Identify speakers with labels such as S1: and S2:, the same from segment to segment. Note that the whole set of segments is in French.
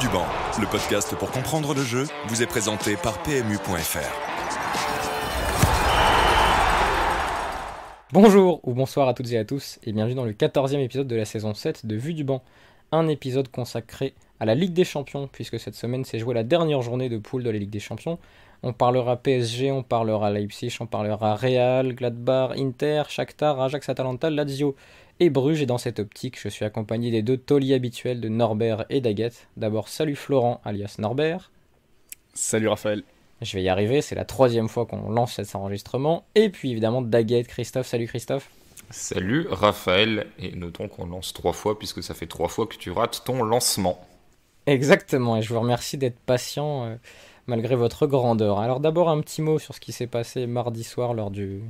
S1: du banc, le podcast pour comprendre le jeu, vous est présenté par PMU.fr.
S2: Bonjour ou bonsoir à toutes et à tous et bienvenue dans le 14e épisode de la saison 7 de Vue du banc. Un épisode consacré à la Ligue des Champions puisque cette semaine s'est jouée la dernière journée de poule de la Ligue des Champions. On parlera PSG, on parlera Leipzig, on parlera Real, Gladbach, Inter, Shakhtar, Ajax, Atalanta, Lazio et Bruges. Et dans cette optique, je suis accompagné des deux tauliers habituels de Norbert et Daguette. D'abord, salut Florent alias Norbert.
S3: Salut Raphaël.
S2: Je vais y arriver, c'est la 3e fois qu'on lance cet enregistrement. Et puis évidemment Daguette, Christophe. Salut Christophe.
S4: Salut Raphaël, et notons qu'on lance 3 fois puisque ça fait 3 fois que tu rates ton lancement.
S2: Exactement, et je vous remercie d'être patient malgré votre grandeur. Alors d'abord un petit mot sur ce qui s'est passé mardi soir lors du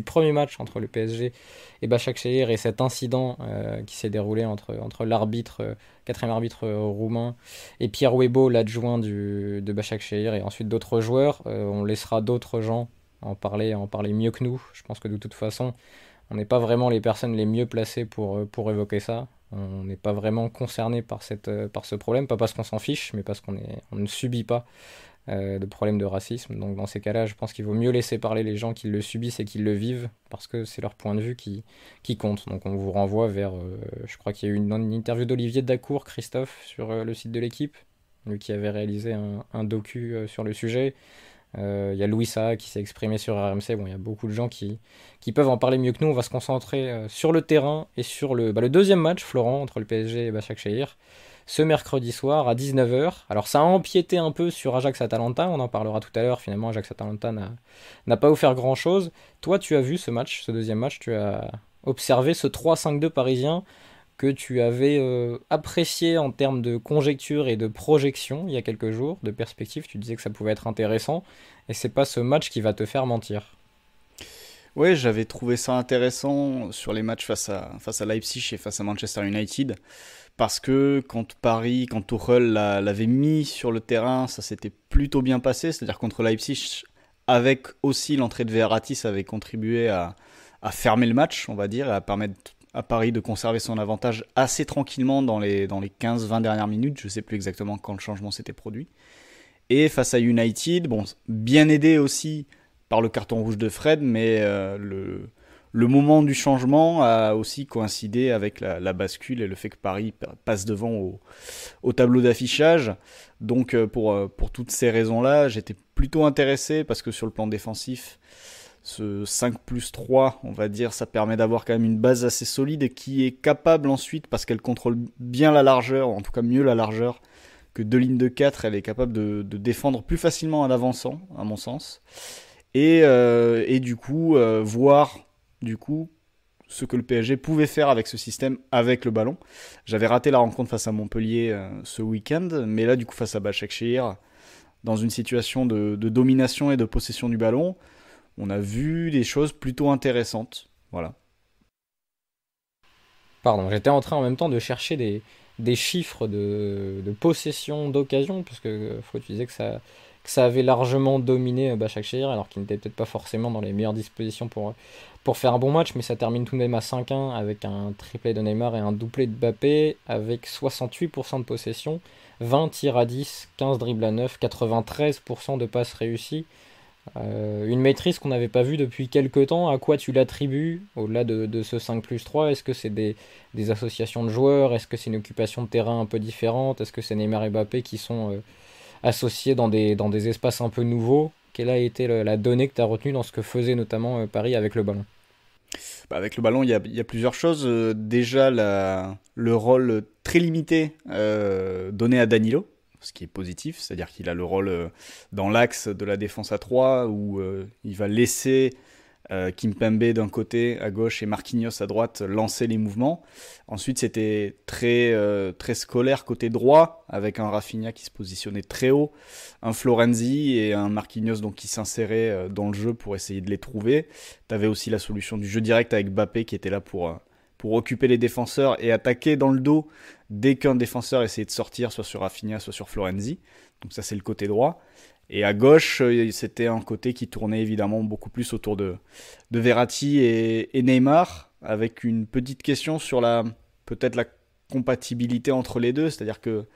S2: premier match entre le PSG et Başakşehir et cet incident qui s'est déroulé entre l'arbitre, 4e arbitre roumain, et Pierre Webo, l'adjoint de Başakşehir, et ensuite d'autres joueurs. On laissera d'autres gens en parler mieux que nous. Je pense que de toute façon, on n'est pas vraiment les personnes les mieux placées pour évoquer ça. On n'est pas vraiment concerné par ce problème, pas parce qu'on s'en fiche, mais parce qu'on ne subit pas de problème de racisme. Donc dans ces cas-là, je pense qu'il vaut mieux laisser parler les gens qui le subissent et qui le vivent, parce que c'est leur point de vue qui compte. Donc on vous renvoie vers, je crois qu'il y a eu une interview d'Olivier Dacour, Christophe, sur le site de l'équipe, lui qui avait réalisé un docu sur le sujet. Il y a Louis Saha qui s'est exprimé sur RMC. Bon, il y a beaucoup de gens qui peuvent en parler mieux que nous. On va se concentrer sur le terrain et sur le deuxième match, Florent, entre le PSG et Başakşehir, ce mercredi soir à 19h. Alors ça a empiété un peu sur Ajax-Atalanta, on en parlera tout à l'heure. Finalement, Ajax-Atalanta n'a pas offert grand-chose. Toi, tu as vu ce deuxième match, tu as observé ce 3-5-2 parisien que tu avais apprécié en termes de conjecture et de projection il y a quelques jours, de perspective. Tu disais que ça pouvait être intéressant, et c'est pas ce match qui va te faire mentir.
S3: Ouais, j'avais trouvé ça intéressant sur les matchs face à Leipzig et face à Manchester United, parce que quand Tuchel l'avait mis sur le terrain, ça s'était plutôt bien passé. C'est-à-dire contre Leipzig, avec aussi l'entrée de Verratti, ça avait contribué à fermer le match, on va dire, et à permettre à Paris de conserver son avantage assez tranquillement dans les 15-20 dernières minutes. Je ne sais plus exactement quand le changement s'était produit. Et face à United, bon, bien aidé aussi par le carton rouge de Fred, mais le moment du changement a aussi coïncidé avec la bascule et le fait que Paris passe devant au tableau d'affichage. Donc pour toutes ces raisons-là, j'étais plutôt intéressé, parce que sur le plan défensif, ce 5+3, on va dire, ça permet d'avoir quand même une base assez solide et qui est capable ensuite, parce qu'elle contrôle bien la largeur, en tout cas mieux la largeur que 2 lignes de 4, elle est capable de défendre plus facilement en avançant, à mon sens. Et du coup, voir ce que le PSG pouvait faire avec ce système, avec le ballon. J'avais raté la rencontre face à Montpellier ce week-end, mais là, du coup, face à Başakşehir, dans une situation de domination et de possession du ballon, on a vu des choses plutôt intéressantes. Voilà.
S2: Pardon, j'étais en train en même temps de chercher des chiffres de possession, d'occasion, puisque Flo, tu disais que ça avait largement dominé Başakşehir, alors qu'il n'était peut-être pas forcément dans les meilleures dispositions pour faire un bon match, mais ça termine tout de même à 5-1 avec un triplé de Neymar et un doublé de Mbappé, avec 68% de possession, 20 tirs à 10, 15 dribbles à 9, 93% de passes réussies. Une maîtrise qu'on n'avait pas vue depuis quelques temps. À quoi tu l'attribues au-delà de ce 5+3? Est-ce que c'est des associations de joueurs? Est-ce que c'est une occupation de terrain un peu différente? Est-ce que c'est Neymar et Mbappé qui sont associés dans des espaces un peu nouveaux? Quelle a été la donnée que tu as retenue dans ce que faisait notamment Paris avec le ballon?
S3: Avec le ballon, il y a plusieurs choses. Déjà, le rôle très limité donné à Danilo, ce qui est positif, c'est-à-dire qu'il a le rôle dans l'axe de la défense à 3, où il va laisser Kimpembe d'un côté à gauche et Marquinhos à droite lancer les mouvements. Ensuite, c'était très scolaire côté droit, avec un Rafinha qui se positionnait très haut, un Florenzi et un Marquinhos donc, qui s'insérait dans le jeu pour essayer de les trouver. Tu avais aussi la solution du jeu direct avec Mbappé qui était là pour occuper les défenseurs et attaquer dans le dos dès qu'un défenseur essayait de sortir, soit sur Rafinha, soit sur Florenzi. Donc ça, c'est le côté droit. Et à gauche, c'était un côté qui tournait évidemment beaucoup plus autour de Verratti et Neymar, avec une petite question sur peut-être la compatibilité entre les deux. C'est-à-dire que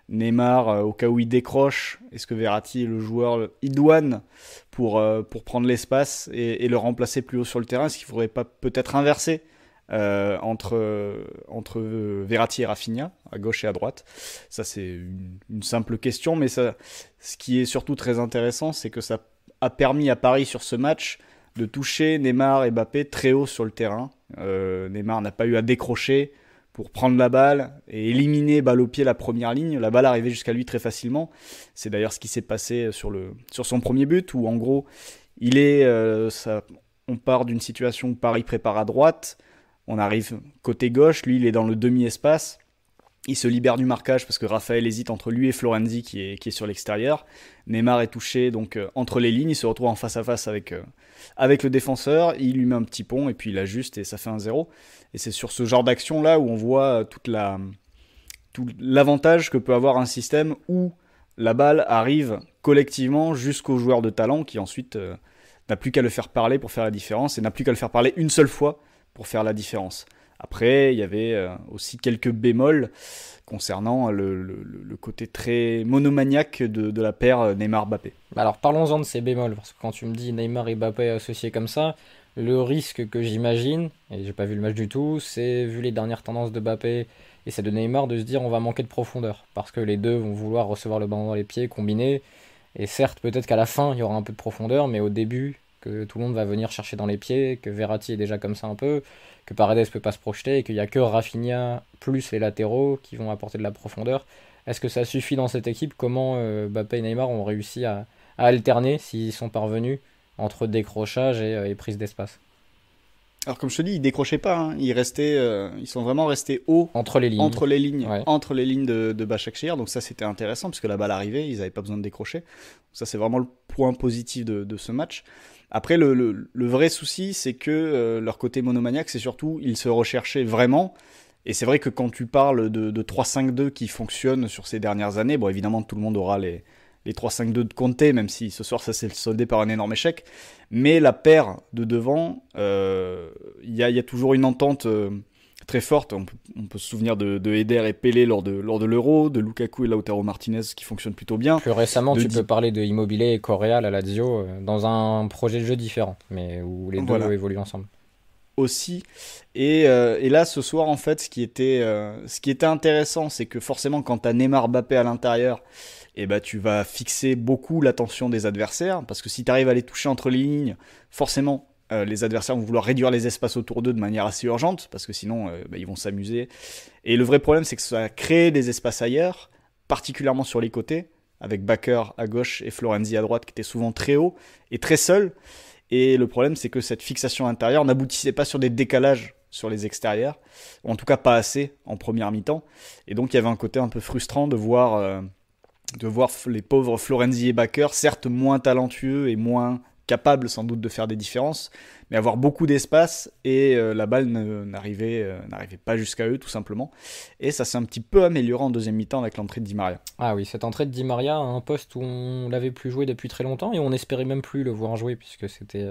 S3: Neymar, au cas où il décroche, est-ce que Verratti est le joueur idoine pour prendre l'espace et le remplacer plus haut sur le terrain? Est-ce qu'il ne faudrait pas peut-être inverser entre Verratti et Rafinha, à gauche et à droite? Ça, c'est une simple question, mais ça, ce qui est surtout très intéressant, c'est que ça a permis à Paris sur ce match de toucher Neymar et Mbappé très haut sur le terrain. Neymar n'a pas eu à décrocher pour prendre la balle et éliminer balle au pied la première ligne. La balle arrivait jusqu'à lui très facilement. C'est d'ailleurs ce qui s'est passé sur son premier but, où en gros, on part d'une situation où Paris prépare à droite, on arrive côté gauche, lui il est dans le demi-espace, il se libère du marquage parce que Raphaël hésite entre lui et Florenzi qui est sur l'extérieur. Neymar est touché donc entre les lignes, il se retrouve en face à face avec le défenseur, il lui met un petit pont et puis il ajuste et ça fait 1-0. Et c'est sur ce genre d'action là où on voit tout l'avantage que peut avoir un système où la balle arrive collectivement jusqu'au joueur de talent qui ensuite n'a plus qu'à le faire parler pour faire la différence et n'a plus qu'à le faire parler une seule fois pour faire la différence. Après, il y avait aussi quelques bémols concernant le côté très monomaniaque de la paire Neymar-Mbappé.
S2: Alors parlons-en de ces bémols, parce que quand tu me dis Neymar et Mbappé associés comme ça, le risque que j'imagine, et j'ai pas vu le match du tout, c'est, vu les dernières tendances de Mbappé et celles de Neymar, de se dire on va manquer de profondeur, parce que les deux vont vouloir recevoir le ballon dans les pieds, combiner, et certes peut-être qu'à la fin il y aura un peu de profondeur, mais au début, que tout le monde va venir chercher dans les pieds, que Verratti est déjà comme ça un peu, que Paredes peut pas se projeter et qu'il n'y a que Rafinha plus les latéraux qui vont apporter de la profondeur. Est-ce que ça suffit dans cette équipe? Comment Mbappé et Neymar ont réussi à alterner, s'ils sont parvenus, entre décrochage et prise d'espace?
S3: Alors comme je te dis, ils décrochaient pas, hein. Ils sont vraiment restés hauts
S2: Entre les lignes. Ouais.
S3: Entre les lignes de Başakşehir. Donc ça c'était intéressant parce que la balle arrivait, ils n'avaient pas besoin de décrocher. Donc ça c'est vraiment le point positif de ce match. Après le vrai souci c'est que leur côté monomaniaque, c'est surtout ils se recherchaient vraiment. Et c'est vrai que quand tu parles de 3-5-2 qui fonctionne sur ces dernières années, bon évidemment tout le monde aura les 3-5-2 de Conte, même si ce soir ça s'est soldé par un énorme échec. Mais la paire de devant, il y a toujours une entente très forte. On peut se souvenir de Eder et Pelé lors de l'Euro, de Lukaku et Lautaro Martinez qui fonctionne plutôt bien.
S2: Plus récemment, tu peux parler de Immobile et Correa à la Lazio dans un projet de jeu différent, mais où les deux évoluent ensemble.
S3: Aussi. Et là, ce soir, en fait, ce qui était intéressant, c'est que forcément, quand tu as Neymar Mbappé à l'intérieur, et tu vas fixer beaucoup l'attention des adversaires, parce que si tu arrives à les toucher entre les lignes, forcément, les adversaires vont vouloir réduire les espaces autour d'eux de manière assez urgente, parce que sinon, ils vont s'amuser. Et le vrai problème, c'est que ça crée des espaces ailleurs, particulièrement sur les côtés, avec Bakker à gauche et Florenzi à droite, qui étaient souvent très hauts et très seuls. Et le problème, c'est que cette fixation intérieure n'aboutissait pas sur des décalages sur les extérieurs, ou en tout cas pas assez en première mi-temps. Et donc, il y avait un côté un peu frustrant de voir les pauvres Florenzi et Bakker, certes moins talentueux et moins capables sans doute de faire des différences, mais avoir beaucoup d'espace et la balle n'arrivait pas jusqu'à eux tout simplement. Et ça s'est un petit peu amélioré en deuxième mi-temps avec l'entrée de Di Maria.
S2: Ah oui, cette entrée de Di Maria à un poste où on l'avait plus joué depuis très longtemps et on n'espérait même plus le voir jouer puisque c'était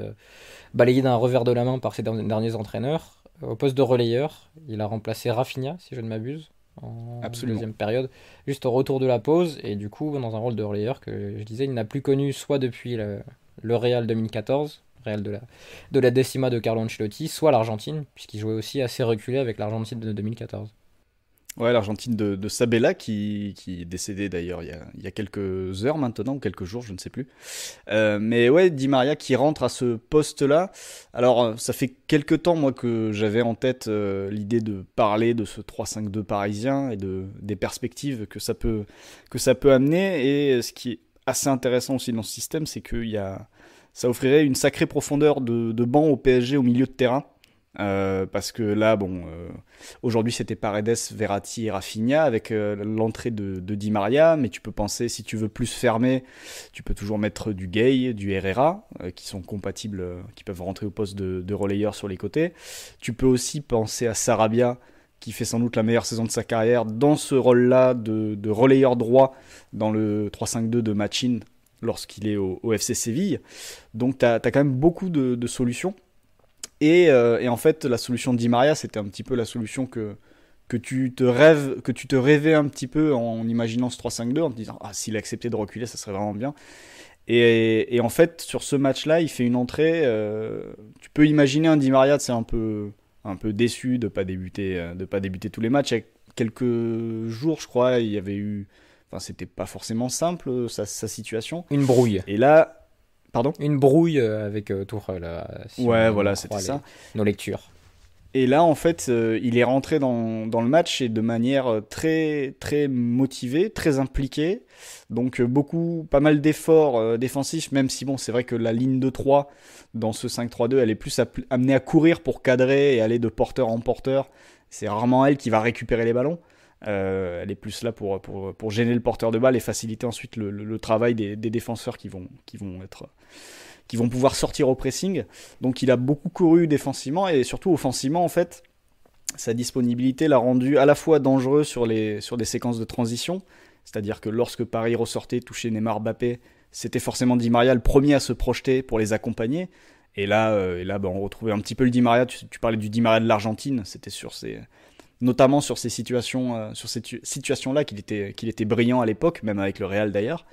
S2: balayé d'un revers de la main par ses derniers entraîneurs. Au poste de relayeur, il a remplacé Rafinha, si je ne m'abuse, en deuxième période, juste au retour de la pause, et du coup dans un rôle de relayeur que je disais, il n'a plus connu soit depuis le Real 2014, Real de la décima de Carlo Ancelotti, soit l'Argentine, puisqu'il jouait aussi assez reculé avec l'Argentine de 2014.
S3: Ouais, l'Argentine de Sabella qui est décédé d'ailleurs il y a quelques heures maintenant, ou quelques jours, je ne sais plus. Mais ouais, Di Maria qui rentre à ce poste-là. Alors, ça fait quelques temps, moi, que j'avais en tête l'idée de parler de ce 3-5-2 parisien et des perspectives que ça peut amener. Et ce qui est assez intéressant aussi dans ce système, c'est que ça offrirait une sacrée profondeur de banc au PSG au milieu de terrain. Parce que là, aujourd'hui c'était Paredes, Verratti et Rafinha avec l'entrée de Di Maria, mais tu peux penser, si tu veux plus fermer, tu peux toujours mettre du Gueye, du Herrera, qui sont compatibles, qui peuvent rentrer au poste de relayeur sur les côtés. Tu peux aussi penser à Sarabia, qui fait sans doute la meilleure saison de sa carrière dans ce rôle-là de relayeur droit dans le 3-5-2 de Machin lorsqu'il est au FC Séville. Donc tu as quand même beaucoup de solutions. Et en fait, la solution de Di Maria, c'était un petit peu la solution que que tu te rêvais un petit peu en imaginant ce 3-5-2, en te disant s'il acceptait de reculer, ça serait vraiment bien. Et en fait, sur ce match-là, il fait une entrée. Tu peux imaginer un Di Maria, c'est un peu déçu de pas débuter tous les matchs. Il y a quelques jours, je crois, il y avait eu, enfin, c'était pas forcément simple sa situation.
S2: Une brouille.
S3: Et là, pardon.
S2: Une brouille avec Tuchel.
S3: Ouais, voilà, c'était ça.
S2: Nos lectures.
S3: Et là, en fait, il est rentré dans le match et de manière très, très motivée, très impliquée. Donc, pas mal d'efforts défensifs, même si, bon, c'est vrai que la ligne de 3 dans ce 5-3-2, elle est plus amenée à courir pour cadrer et aller de porteur en porteur. C'est rarement elle qui va récupérer les ballons. Elle est plus là pour gêner le porteur de balle et faciliter ensuite le travail des défenseurs qui vont pouvoir sortir au pressing. Donc il a beaucoup couru défensivement et surtout offensivement, en fait, sa disponibilité l'a rendu à la fois dangereux sur des séquences de transition, c'est-à-dire que lorsque Paris ressortait, touchait Neymar, Mbappé, c'était forcément Di Maria le premier à se projeter pour les accompagner. Et là, on retrouvait un petit peu le Di Maria. Tu parlais du Di Maria de l'Argentine, c'était notamment sur ces situations, sur cette situation-là qu'il était brillant à l'époque, même avec le Real d'ailleurs.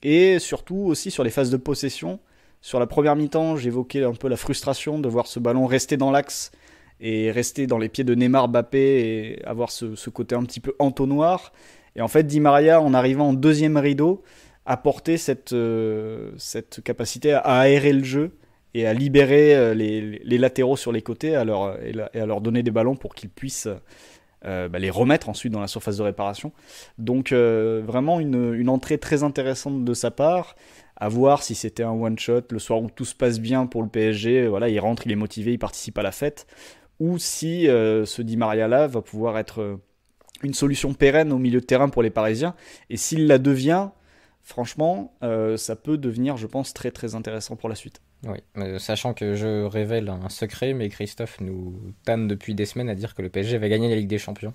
S3: Et surtout aussi sur les phases de possession. Sur la première mi-temps, j'évoquais un peu la frustration de voir ce ballon rester dans l'axe et rester dans les pieds de Neymar, Mbappé et avoir ce côté un petit peu entonnoir. Et en fait, Di Maria, en arrivant en deuxième rideau, apportait cette capacité à aérer le jeu et à libérer les latéraux sur les côtés et à leur donner des ballons pour qu'ils puissent les remettre ensuite dans la surface de réparation. Donc vraiment une entrée très intéressante de sa part. À voir si c'était un one-shot le soir où tout se passe bien pour le PSG. Voilà, il rentre, il est motivé, il participe à la fête. Ou si ce Di Maria-là va pouvoir être une solution pérenne au milieu de terrain pour les Parisiens. Et s'il la devient, franchement, ça peut devenir, je pense, très très intéressant pour la suite.
S2: Oui, sachant que je révèle un secret, mais Christophe nous tanne depuis des semaines à dire que le PSG va gagner la Ligue des Champions,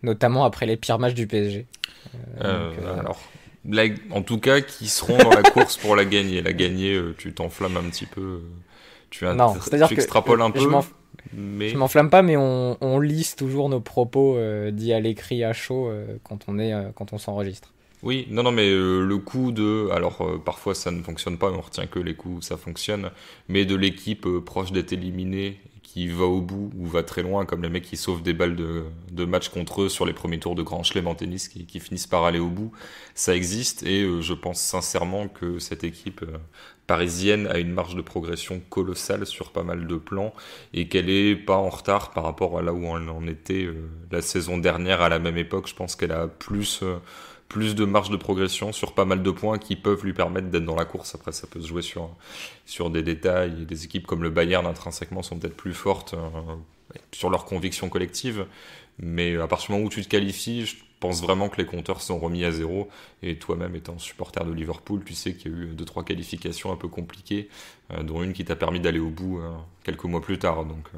S2: notamment après les pires matchs du PSG.
S4: Alors, en tout cas, qui seront dans la course pour la gagner. La gagner, tu t'enflammes un petit peu, tu extrapoles un peu.
S2: Je m'enflamme pas, mais on lisse toujours nos propos dits à l'écrit à chaud quand on s'enregistre.
S4: Oui, non, mais le coup de... Alors, parfois, ça ne fonctionne pas, mais on retient que les coups où ça fonctionne. Mais de l'équipe proche d'être éliminée, qui va au bout ou va très loin, comme les mecs qui sauvent des balles de match contre eux sur les premiers tours de Grand Chelem en tennis, qui finissent par aller au bout, ça existe. Et je pense sincèrement que cette équipe parisienne a une marge de progression colossale sur pas mal de plans et qu'elle est pas en retard par rapport à là où on en était la saison dernière à la même époque. Je pense qu'elle a plus de marge de progression sur pas mal de points qui peuvent lui permettre d'être dans la course. Après, ça peut se jouer sur des détails. Et des équipes comme le Bayern, intrinsèquement, sont peut-être plus fortes sur leur conviction collective. Mais à partir du moment où tu te qualifies, je pense vraiment que les compteurs sont remis à zéro. Et toi-même, étant supporter de Liverpool, tu sais qu'il y a eu 2-3 qualifications un peu compliquées, dont une qui t'a permis d'aller au bout quelques mois plus tard. Donc...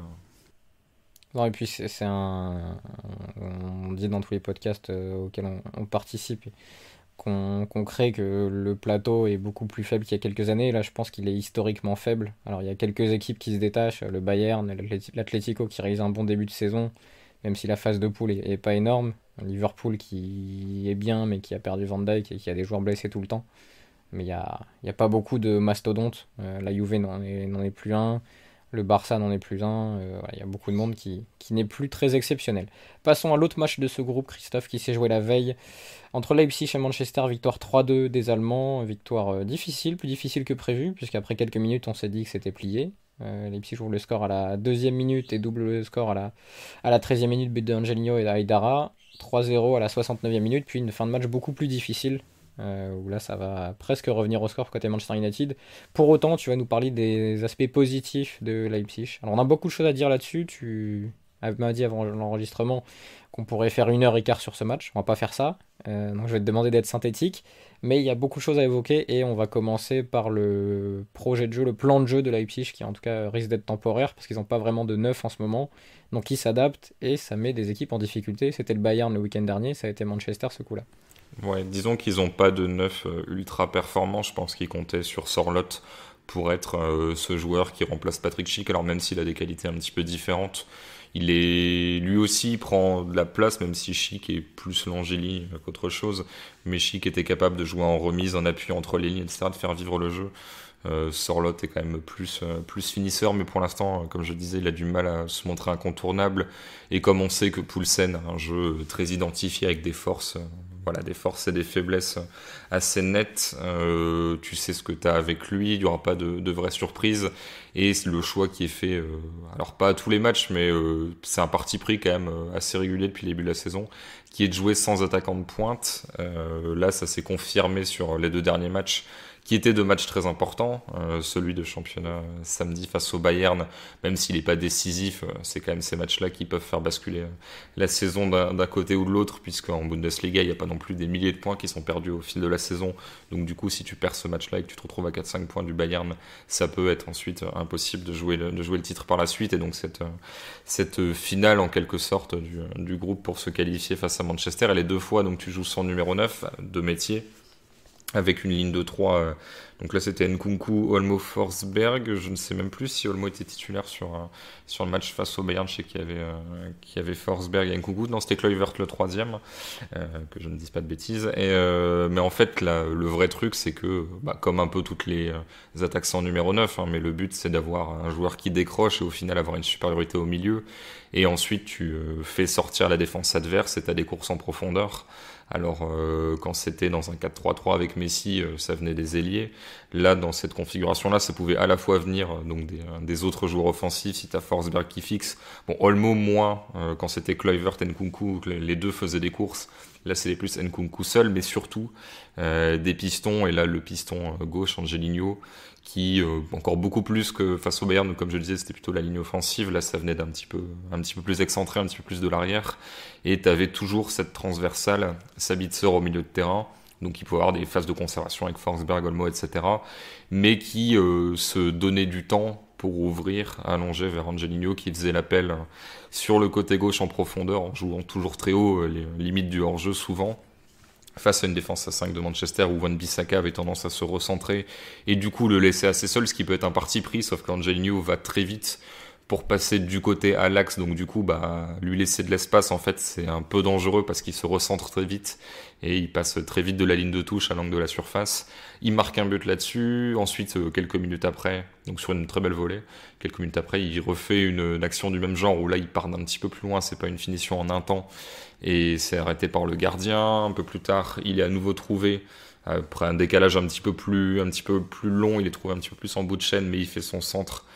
S2: Non, et puis on dit dans tous les podcasts auxquels on participe qu'on crée que le plateau est beaucoup plus faible qu'il y a quelques années. Là, je pense qu'il est historiquement faible. Alors, il y a quelques équipes qui se détachent, le Bayern, l'Atlético qui réalise un bon début de saison, même si la phase de poule est pas énorme. Liverpool qui est bien, mais qui a perdu Van Dijk et qui a des joueurs blessés tout le temps. Mais il y a pas beaucoup de mastodontes. La Juve n'en est plus un. Le Barça n'en est plus un. Il y a beaucoup de monde qui n'est plus très exceptionnel. Passons à l'autre match de ce groupe, Christophe, qui s'est joué la veille entre Leipzig et Manchester. Victoire 3-2 des Allemands. Victoire difficile, plus difficile que prévu, puisqu'après quelques minutes, on s'est dit que c'était plié. Leipzig ouvre le score à la 2e minute et double le score à la 13e minute, but de Angelino et d'Aidara. 3-0 à la 69e minute, puis une fin de match beaucoup plus difficile. Où là ça va presque revenir au score côté Manchester United. Pour autant, tu vas nous parler des aspects positifs de Leipzig. Alors on a beaucoup de choses à dire là-dessus. Tu m'as dit avant l'enregistrement qu'on pourrait faire 1h15 sur ce match. On va pas faire ça, donc je vais te demander d'être synthétique. Mais il y a beaucoup de choses à évoquer et on va commencer par le projet de jeu, le plan de jeu de Leipzig qui en tout cas risque d'être temporaire parce qu'ils n'ont pas vraiment de neuf en ce moment. Donc ils s'adaptent et ça met des équipes en difficulté. C'était le Bayern le week-end dernier, ça a été Manchester ce coup-là.
S4: Ouais, disons qu'ils n'ont pas de neuf ultra performant. Je pense qu'ils comptaient sur Sorloth pour être ce joueur qui remplace Patrick Schick. Alors même s'il a des qualités un petit peu différentes, Lui aussi, il prend de la place, même si Schick est plus Langeli qu'autre chose. Mais Schick était capable de jouer en remise, en appui entre les lignes, etc., de faire vivre le jeu. Sorloth est quand même plus finisseur, mais pour l'instant, comme je disais, il a du mal à se montrer incontournable. Et comme on sait que Poulsen a un jeu très identifié avec des forces, des forces et des faiblesses assez nettes, tu sais ce que tu as avec lui, il n'y aura pas de vraies surprises. Et le choix qui est fait, alors pas à tous les matchs, mais c'est un parti pris quand même assez régulier depuis le début de la saison, qui est de jouer sans attaquant de pointe. Là, ça s'est confirmé sur les 2 derniers matchs, qui étaient 2 matchs très importants. Celui de championnat samedi face au Bayern, même s'il n'est pas décisif, c'est quand même ces matchs-là qui peuvent faire basculer la saison d'un côté ou de l'autre, puisqu'en Bundesliga, il n'y a pas non plus des milliers de points qui sont perdus au fil de la saison. Donc du coup, si tu perds ce match-là et que tu te retrouves à 4-5 points du Bayern, ça peut être ensuite impossible de jouer le titre par la suite. Et donc cette finale, en quelque sorte, du groupe pour se qualifier face à Manchester, elle est 2 fois, donc tu joues sans numéro 9 de métier, avec une ligne de 3. Donc là, c'était Nkunku, Olmo, Forsberg. Je ne sais même plus si Olmo était titulaire sur le match face au Bayern. Je sais qu'il y avait Forsberg et Nkunku. Non, c'était Kluivert le 3e, que je ne dise pas de bêtises. Mais en fait, là, le vrai truc, c'est que, comme un peu toutes les attaques sans numéro 9, mais le but, c'est d'avoir un joueur qui décroche et au final avoir une supériorité au milieu. Et ensuite, tu fais sortir la défense adverse et tu as des courses en profondeur. Alors, quand c'était dans un 4-3-3 avec Messi, ça venait des ailiers. Là, dans cette configuration-là, ça pouvait à la fois venir donc des autres joueurs offensifs, si t'as Forsberg qui fixe. Bon, Olmo moins, quand c'était Kluivert et Nkunku, les 2 faisaient des courses. Là, c'est plus Nkunku seul, mais surtout des pistons. Et là, le piston gauche, Angelino, qui encore beaucoup plus que face au Bayern, comme je le disais, c'était plutôt la ligne offensive. Là, ça venait un petit peu plus excentré, un petit peu plus de l'arrière. Et tu avais toujours cette transversale, Sabitzer au milieu de terrain, donc il pouvait avoir des phases de conservation avec Forsberg, Olmo, etc., mais qui se donnait du temps pour ouvrir, allonger vers Angelino, qui faisait l'appel sur le côté gauche en profondeur, en jouant toujours très haut, les limites du hors-jeu souvent, face à une défense à 5 de Manchester où Wan-Bissaka avait tendance à se recentrer et du coup le laisser assez seul, ce qui peut être un parti pris, sauf qu'Angelino va très vite pour passer du côté à l'axe, donc du coup lui laisser de l'espace, en fait c'est un peu dangereux parce qu'il se recentre très vite et il passe très vite de la ligne de touche à l'angle de la surface. Il marque un but là-dessus, ensuite quelques minutes après, donc sur une très belle volée, quelques minutes après il refait une action du même genre où là il part d'un petit peu plus loin, c'est pas une finition en un temps et c'est arrêté par le gardien. Un peu plus tard il est à nouveau trouvé après un décalage un petit peu plus long, il est trouvé un petit peu plus en bout de chaîne, mais il fait son centre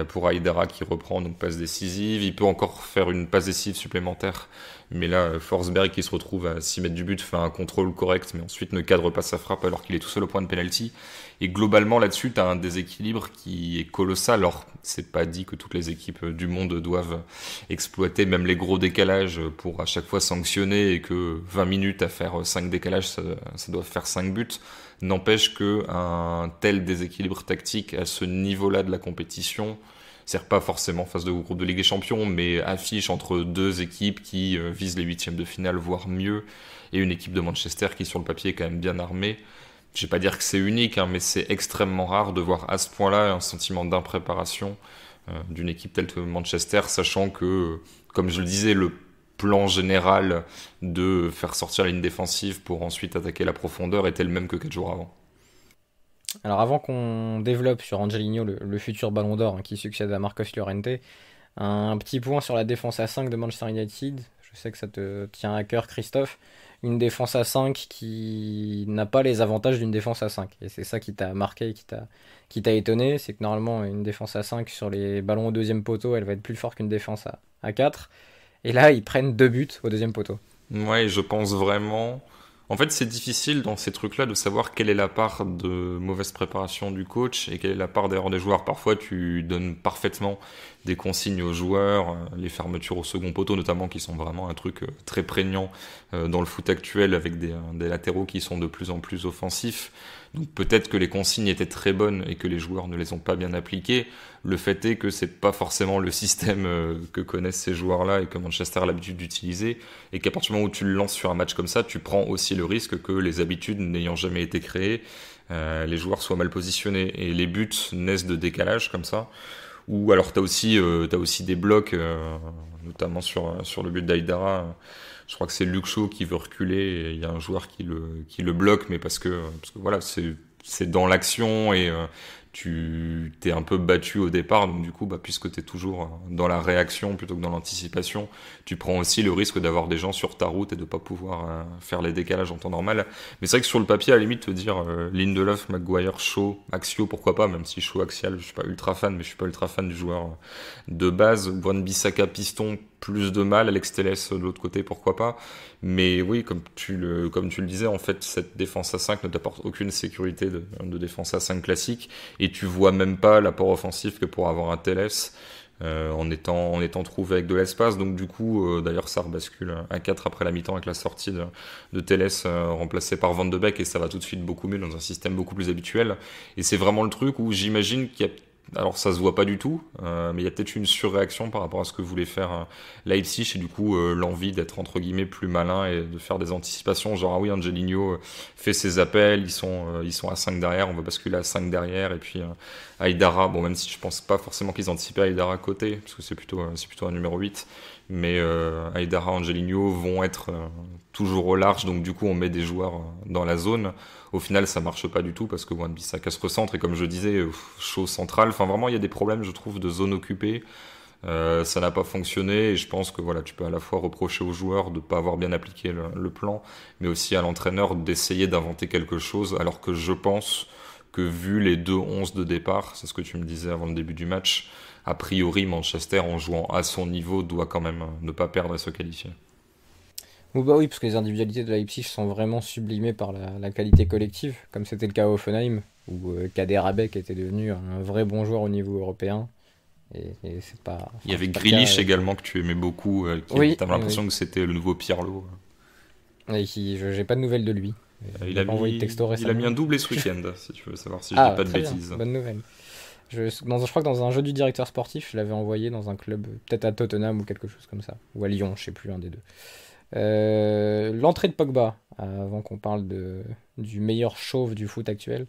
S4: pour Aïdara qui reprend, donc passe décisive. Il peut encore faire une passe décisive supplémentaire, mais là Forsberg qui se retrouve à 6 mètres du but fait un contrôle correct, mais ensuite ne cadre pas sa frappe alors qu'il est tout seul au point de penalty. Et globalement là-dessus tu as un déséquilibre qui est colossal. Alors c'est pas dit que toutes les équipes du monde doivent exploiter même les gros décalages pour à chaque fois sanctionner, et que 20 minutes à faire 5 décalages ça doit faire 5 buts. N'empêche qu'un tel déséquilibre tactique à ce niveau-là de la compétition sert pas forcément face de groupe de Ligue des Champions, mais affiche entre 2 équipes qui visent les 8e de finale, voire mieux, et une équipe de Manchester qui sur le papier est quand même bien armée. Je vais pas dire que c'est unique, mais c'est extrêmement rare de voir à ce point-là un sentiment d'impréparation d'une équipe telle que Manchester, sachant que, comme je le disais, le plan général de faire sortir la ligne défensive pour ensuite attaquer la profondeur était le même que 4 jours avant.
S2: Alors avant qu'on développe sur Angelino, le futur Ballon d'Or qui succède à Marcos Llorente, un petit point sur la défense à 5 de Manchester United. Je sais que ça te tient à cœur, Christophe. Une défense à 5 qui n'a pas les avantages d'une défense à 5. Et c'est ça qui t'a marqué, qui t'a étonné. C'est que normalement, une défense à 5 sur les ballons au deuxième poteau, elle va être plus forte qu'une défense à 4. Et là, ils prennent 2 buts au deuxième poteau.
S4: Ouais, je pense vraiment... En fait, c'est difficile dans ces trucs-là de savoir quelle est la part de mauvaise préparation du coach et quelle est la part d'erreur des joueurs. Parfois, tu donnes parfaitement des consignes aux joueurs, les fermetures au second poteau notamment, qui sont vraiment un truc très prégnant dans le foot actuel, avec des latéraux qui sont de plus en plus offensifs. Donc peut-être que les consignes étaient très bonnes et que les joueurs ne les ont pas bien appliquées. Le fait est que c'est pas forcément le système que connaissent ces joueurs-là et que Manchester a l'habitude d'utiliser, et qu'à partir du moment où tu le lances sur un match comme ça, tu prends aussi le risque que les habitudes n'ayant jamais été créées, les joueurs soient mal positionnés, et les buts naissent de décalage comme ça, Ou alors t'as aussi des blocs, notamment sur le but d'Aïdara. Je crois que c'est Luke Shaw qui veut reculer et il y a un joueur qui le bloque, mais parce que voilà, c'est dans l'action et tu t'es un peu battu au départ, donc du coup, puisque t'es toujours dans la réaction plutôt que dans l'anticipation, tu prends aussi le risque d'avoir des gens sur ta route et de pas pouvoir faire les décalages en temps normal. Mais c'est vrai que sur le papier, à la limite, te dire Lindelof, Maguire, Shaw, Axio, pourquoi pas, même si Shaw axial, je suis pas ultra fan, mais je suis pas ultra fan du joueur de base. Wan-Bissaka piston, plus de mal, Alex Telles de l'autre côté, pourquoi pas. Mais oui, comme tu le disais, en fait, cette défense à 5 ne t'apporte aucune sécurité de défense à 5 classique, et tu vois même pas l'apport offensif que pour avoir un Telles en étant trouvé avec de l'espace. Donc du coup, d'ailleurs, ça rebascule à 4 après la mi-temps avec la sortie de Telles remplacé par Van de Beek, et ça va tout de suite beaucoup mieux dans un système beaucoup plus habituel. Et c'est vraiment le truc où j'imagine qu'il y a, alors ça se voit pas du tout, mais il y a peut-être une surréaction par rapport à ce que voulait faire Leipzig, et du coup l'envie d'être entre guillemets plus malin et de faire des anticipations, genre ah oui, Angelino fait ses appels, ils sont à 5 derrière, on va basculer à 5 derrière, et puis Aïdara, bon, même si je pense pas forcément qu'ils anticipaient Aïdara à côté, parce que c'est plutôt un numéro 8, mais Aïdara, Angelino vont être toujours au large, donc du coup on met des joueurs dans la zone. Au final, ça marche pas du tout parce que Wan-Bissaka se recentre, et comme je disais, Shaw central. Enfin, vraiment, il y a des problèmes, je trouve, de zone occupée. Ça n'a pas fonctionné, et je pense que voilà, tu peux à la fois reprocher aux joueurs de pas avoir bien appliqué le plan, mais aussi à l'entraîneur d'essayer d'inventer quelque chose, alors que je pense que vu les 2-11 de départ, c'est ce que tu me disais avant le début du match, a priori, Manchester, en jouant à son niveau, doit quand même ne pas perdre et se qualifier.
S2: Oui, parce que les individualités de Leipzig sont vraiment sublimées par la qualité collective, comme c'était le cas à Hoffenheim, où Kader Abek était devenu un vrai bon joueur au niveau européen. Et c'est pas.
S4: Il y avait
S2: C'est pas le
S4: Grealish
S2: cas,
S4: également que tu aimais beaucoup,
S2: Oui,
S4: t'avais l'impression que c'était le nouveau Pirlo.
S2: et j'ai pas de nouvelles de lui.
S4: Il
S2: m'a
S4: a
S2: pas envoyé de texto
S4: mis
S2: récemment.
S4: un doublé ce week-end, si tu veux savoir si je dis pas de
S2: Très bien,
S4: bêtises.
S2: bonne nouvelle. Je crois que dans un jeu du directeur sportif, je l'avais envoyé dans un club, peut-être à Tottenham ou quelque chose comme ça, ou à Lyon, je sais plus, un des deux. L'entrée de Pogba, avant qu'on parle du meilleur chauve du foot actuel,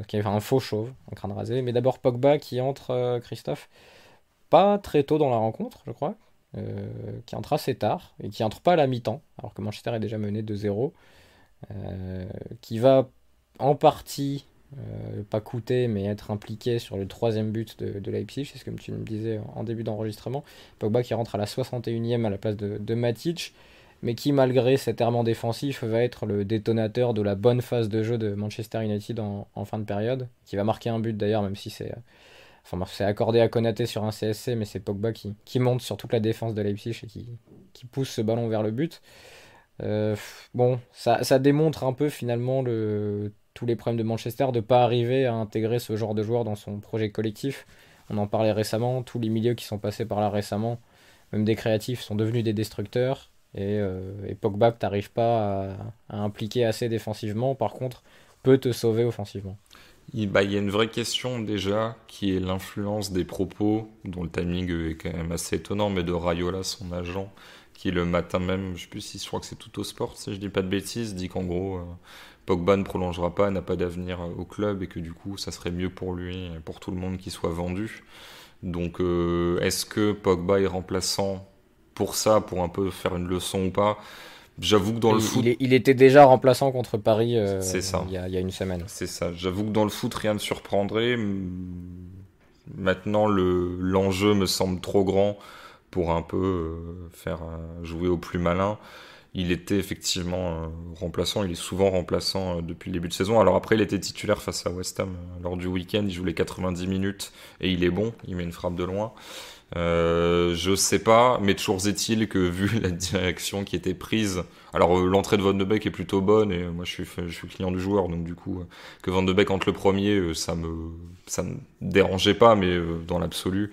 S2: qui est un faux chauve, un crâne rasé, mais d'abord Pogba qui entre, Christophe, pas très tôt dans la rencontre, je crois, qui entre assez tard, et qui entre pas à la mi-temps, alors que Manchester est déjà mené 2-0, qui va en partie pas coûter, mais être impliqué sur le troisième but de Leipzig, c'est ce que tu me disais en début d'enregistrement. Pogba qui rentre à la 61e à la place de Matic, mais qui, malgré cet errement défensif, va être le détonateur de la bonne phase de jeu de Manchester United en fin de période, qui va marquer un but d'ailleurs, même si c'est accordé à Konaté sur un CSC, mais c'est Pogba qui monte sur toute la défense de Leipzig et qui pousse ce ballon vers le but. Bon, ça démontre un peu finalement tous les problèmes de Manchester de ne pas arriver à intégrer ce genre de joueur dans son projet collectif. On en parlait récemment, tous les milieux qui sont passés par là récemment, même des créatifs, sont devenus des destructeurs. Et Pogba, que tu n'arrives pas à impliquer assez défensivement, par contre, peut te sauver offensivement.
S4: Il y a une vraie question déjà, qui est l'influence des propos, dont le timing est quand même assez étonnant, mais de Raiola, son agent, qui le matin même, je sais plus si je crois que c'est tout au sport, si je dis pas de bêtises, dit qu'en gros Pogba ne prolongera pas, n'a pas d'avenir au club, et que du coup ça serait mieux pour lui et pour tout le monde qu'il soit vendu. Donc est-ce que Pogba est remplaçant pour ça, pour un peu faire une leçon ou pas? J'avoue que dans le foot...
S2: Il était déjà remplaçant contre Paris
S4: c'est ça.
S2: il y a une semaine.
S4: C'est ça. J'avoue que dans le foot, rien ne surprendrait. Maintenant, l'enjeu me semble trop grand pour un peu faire jouer au plus malin. Il était effectivement remplaçant. Il est souvent remplaçant depuis le début de saison. Alors après, il était titulaire face à West Ham lors du week-end. Il joue les 90 minutes et il est bon. Il met une frappe de loin. Je sais pas, mais toujours est-il que vu la direction qui était prise, alors l'entrée de Van de Beek est plutôt bonne, et moi je suis client du joueur, donc du coup que Van de Beek entre le premier, ça me dérangeait pas, mais dans l'absolu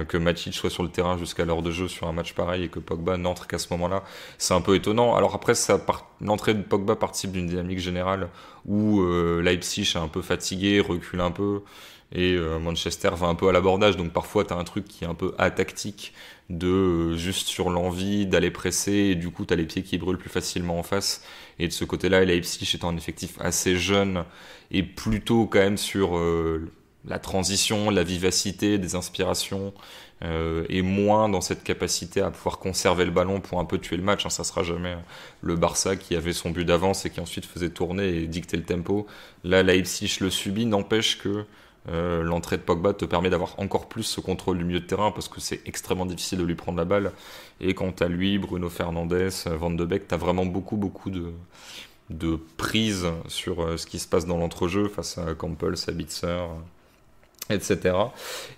S4: que Matic soit sur le terrain jusqu'à l'heure de jeu sur un match pareil et que Pogba n'entre qu'à ce moment-là, c'est un peu étonnant. Alors après, l'entrée de Pogba participe d'une dynamique générale où Leipzig est un peu fatigué, recule un peu, et Manchester va un peu à l'abordage, donc parfois t'as un truc qui est un peu atactique de juste sur l'envie d'aller presser, et du coup t'as les pieds qui brûlent plus facilement en face, et de ce côté-là, Leipzig étant un effectif assez jeune et plutôt quand même sur la transition, la vivacité, des inspirations, et moins dans cette capacité à pouvoir conserver le ballon pour un peu tuer le match. Ça sera jamais le Barça qui avait son but d'avance et qui ensuite faisait tourner et dicter le tempo. Là, Leipzig le subit, n'empêche que l'entrée de Pogba te permet d'avoir encore plus ce contrôle du milieu de terrain parce que c'est extrêmement difficile de lui prendre la balle. Et quant à lui, Bruno Fernandes, Van de Beek, t'as vraiment beaucoup de prise sur ce qui se passe dans l'entrejeu face à Campbell, Sabitzer, etc.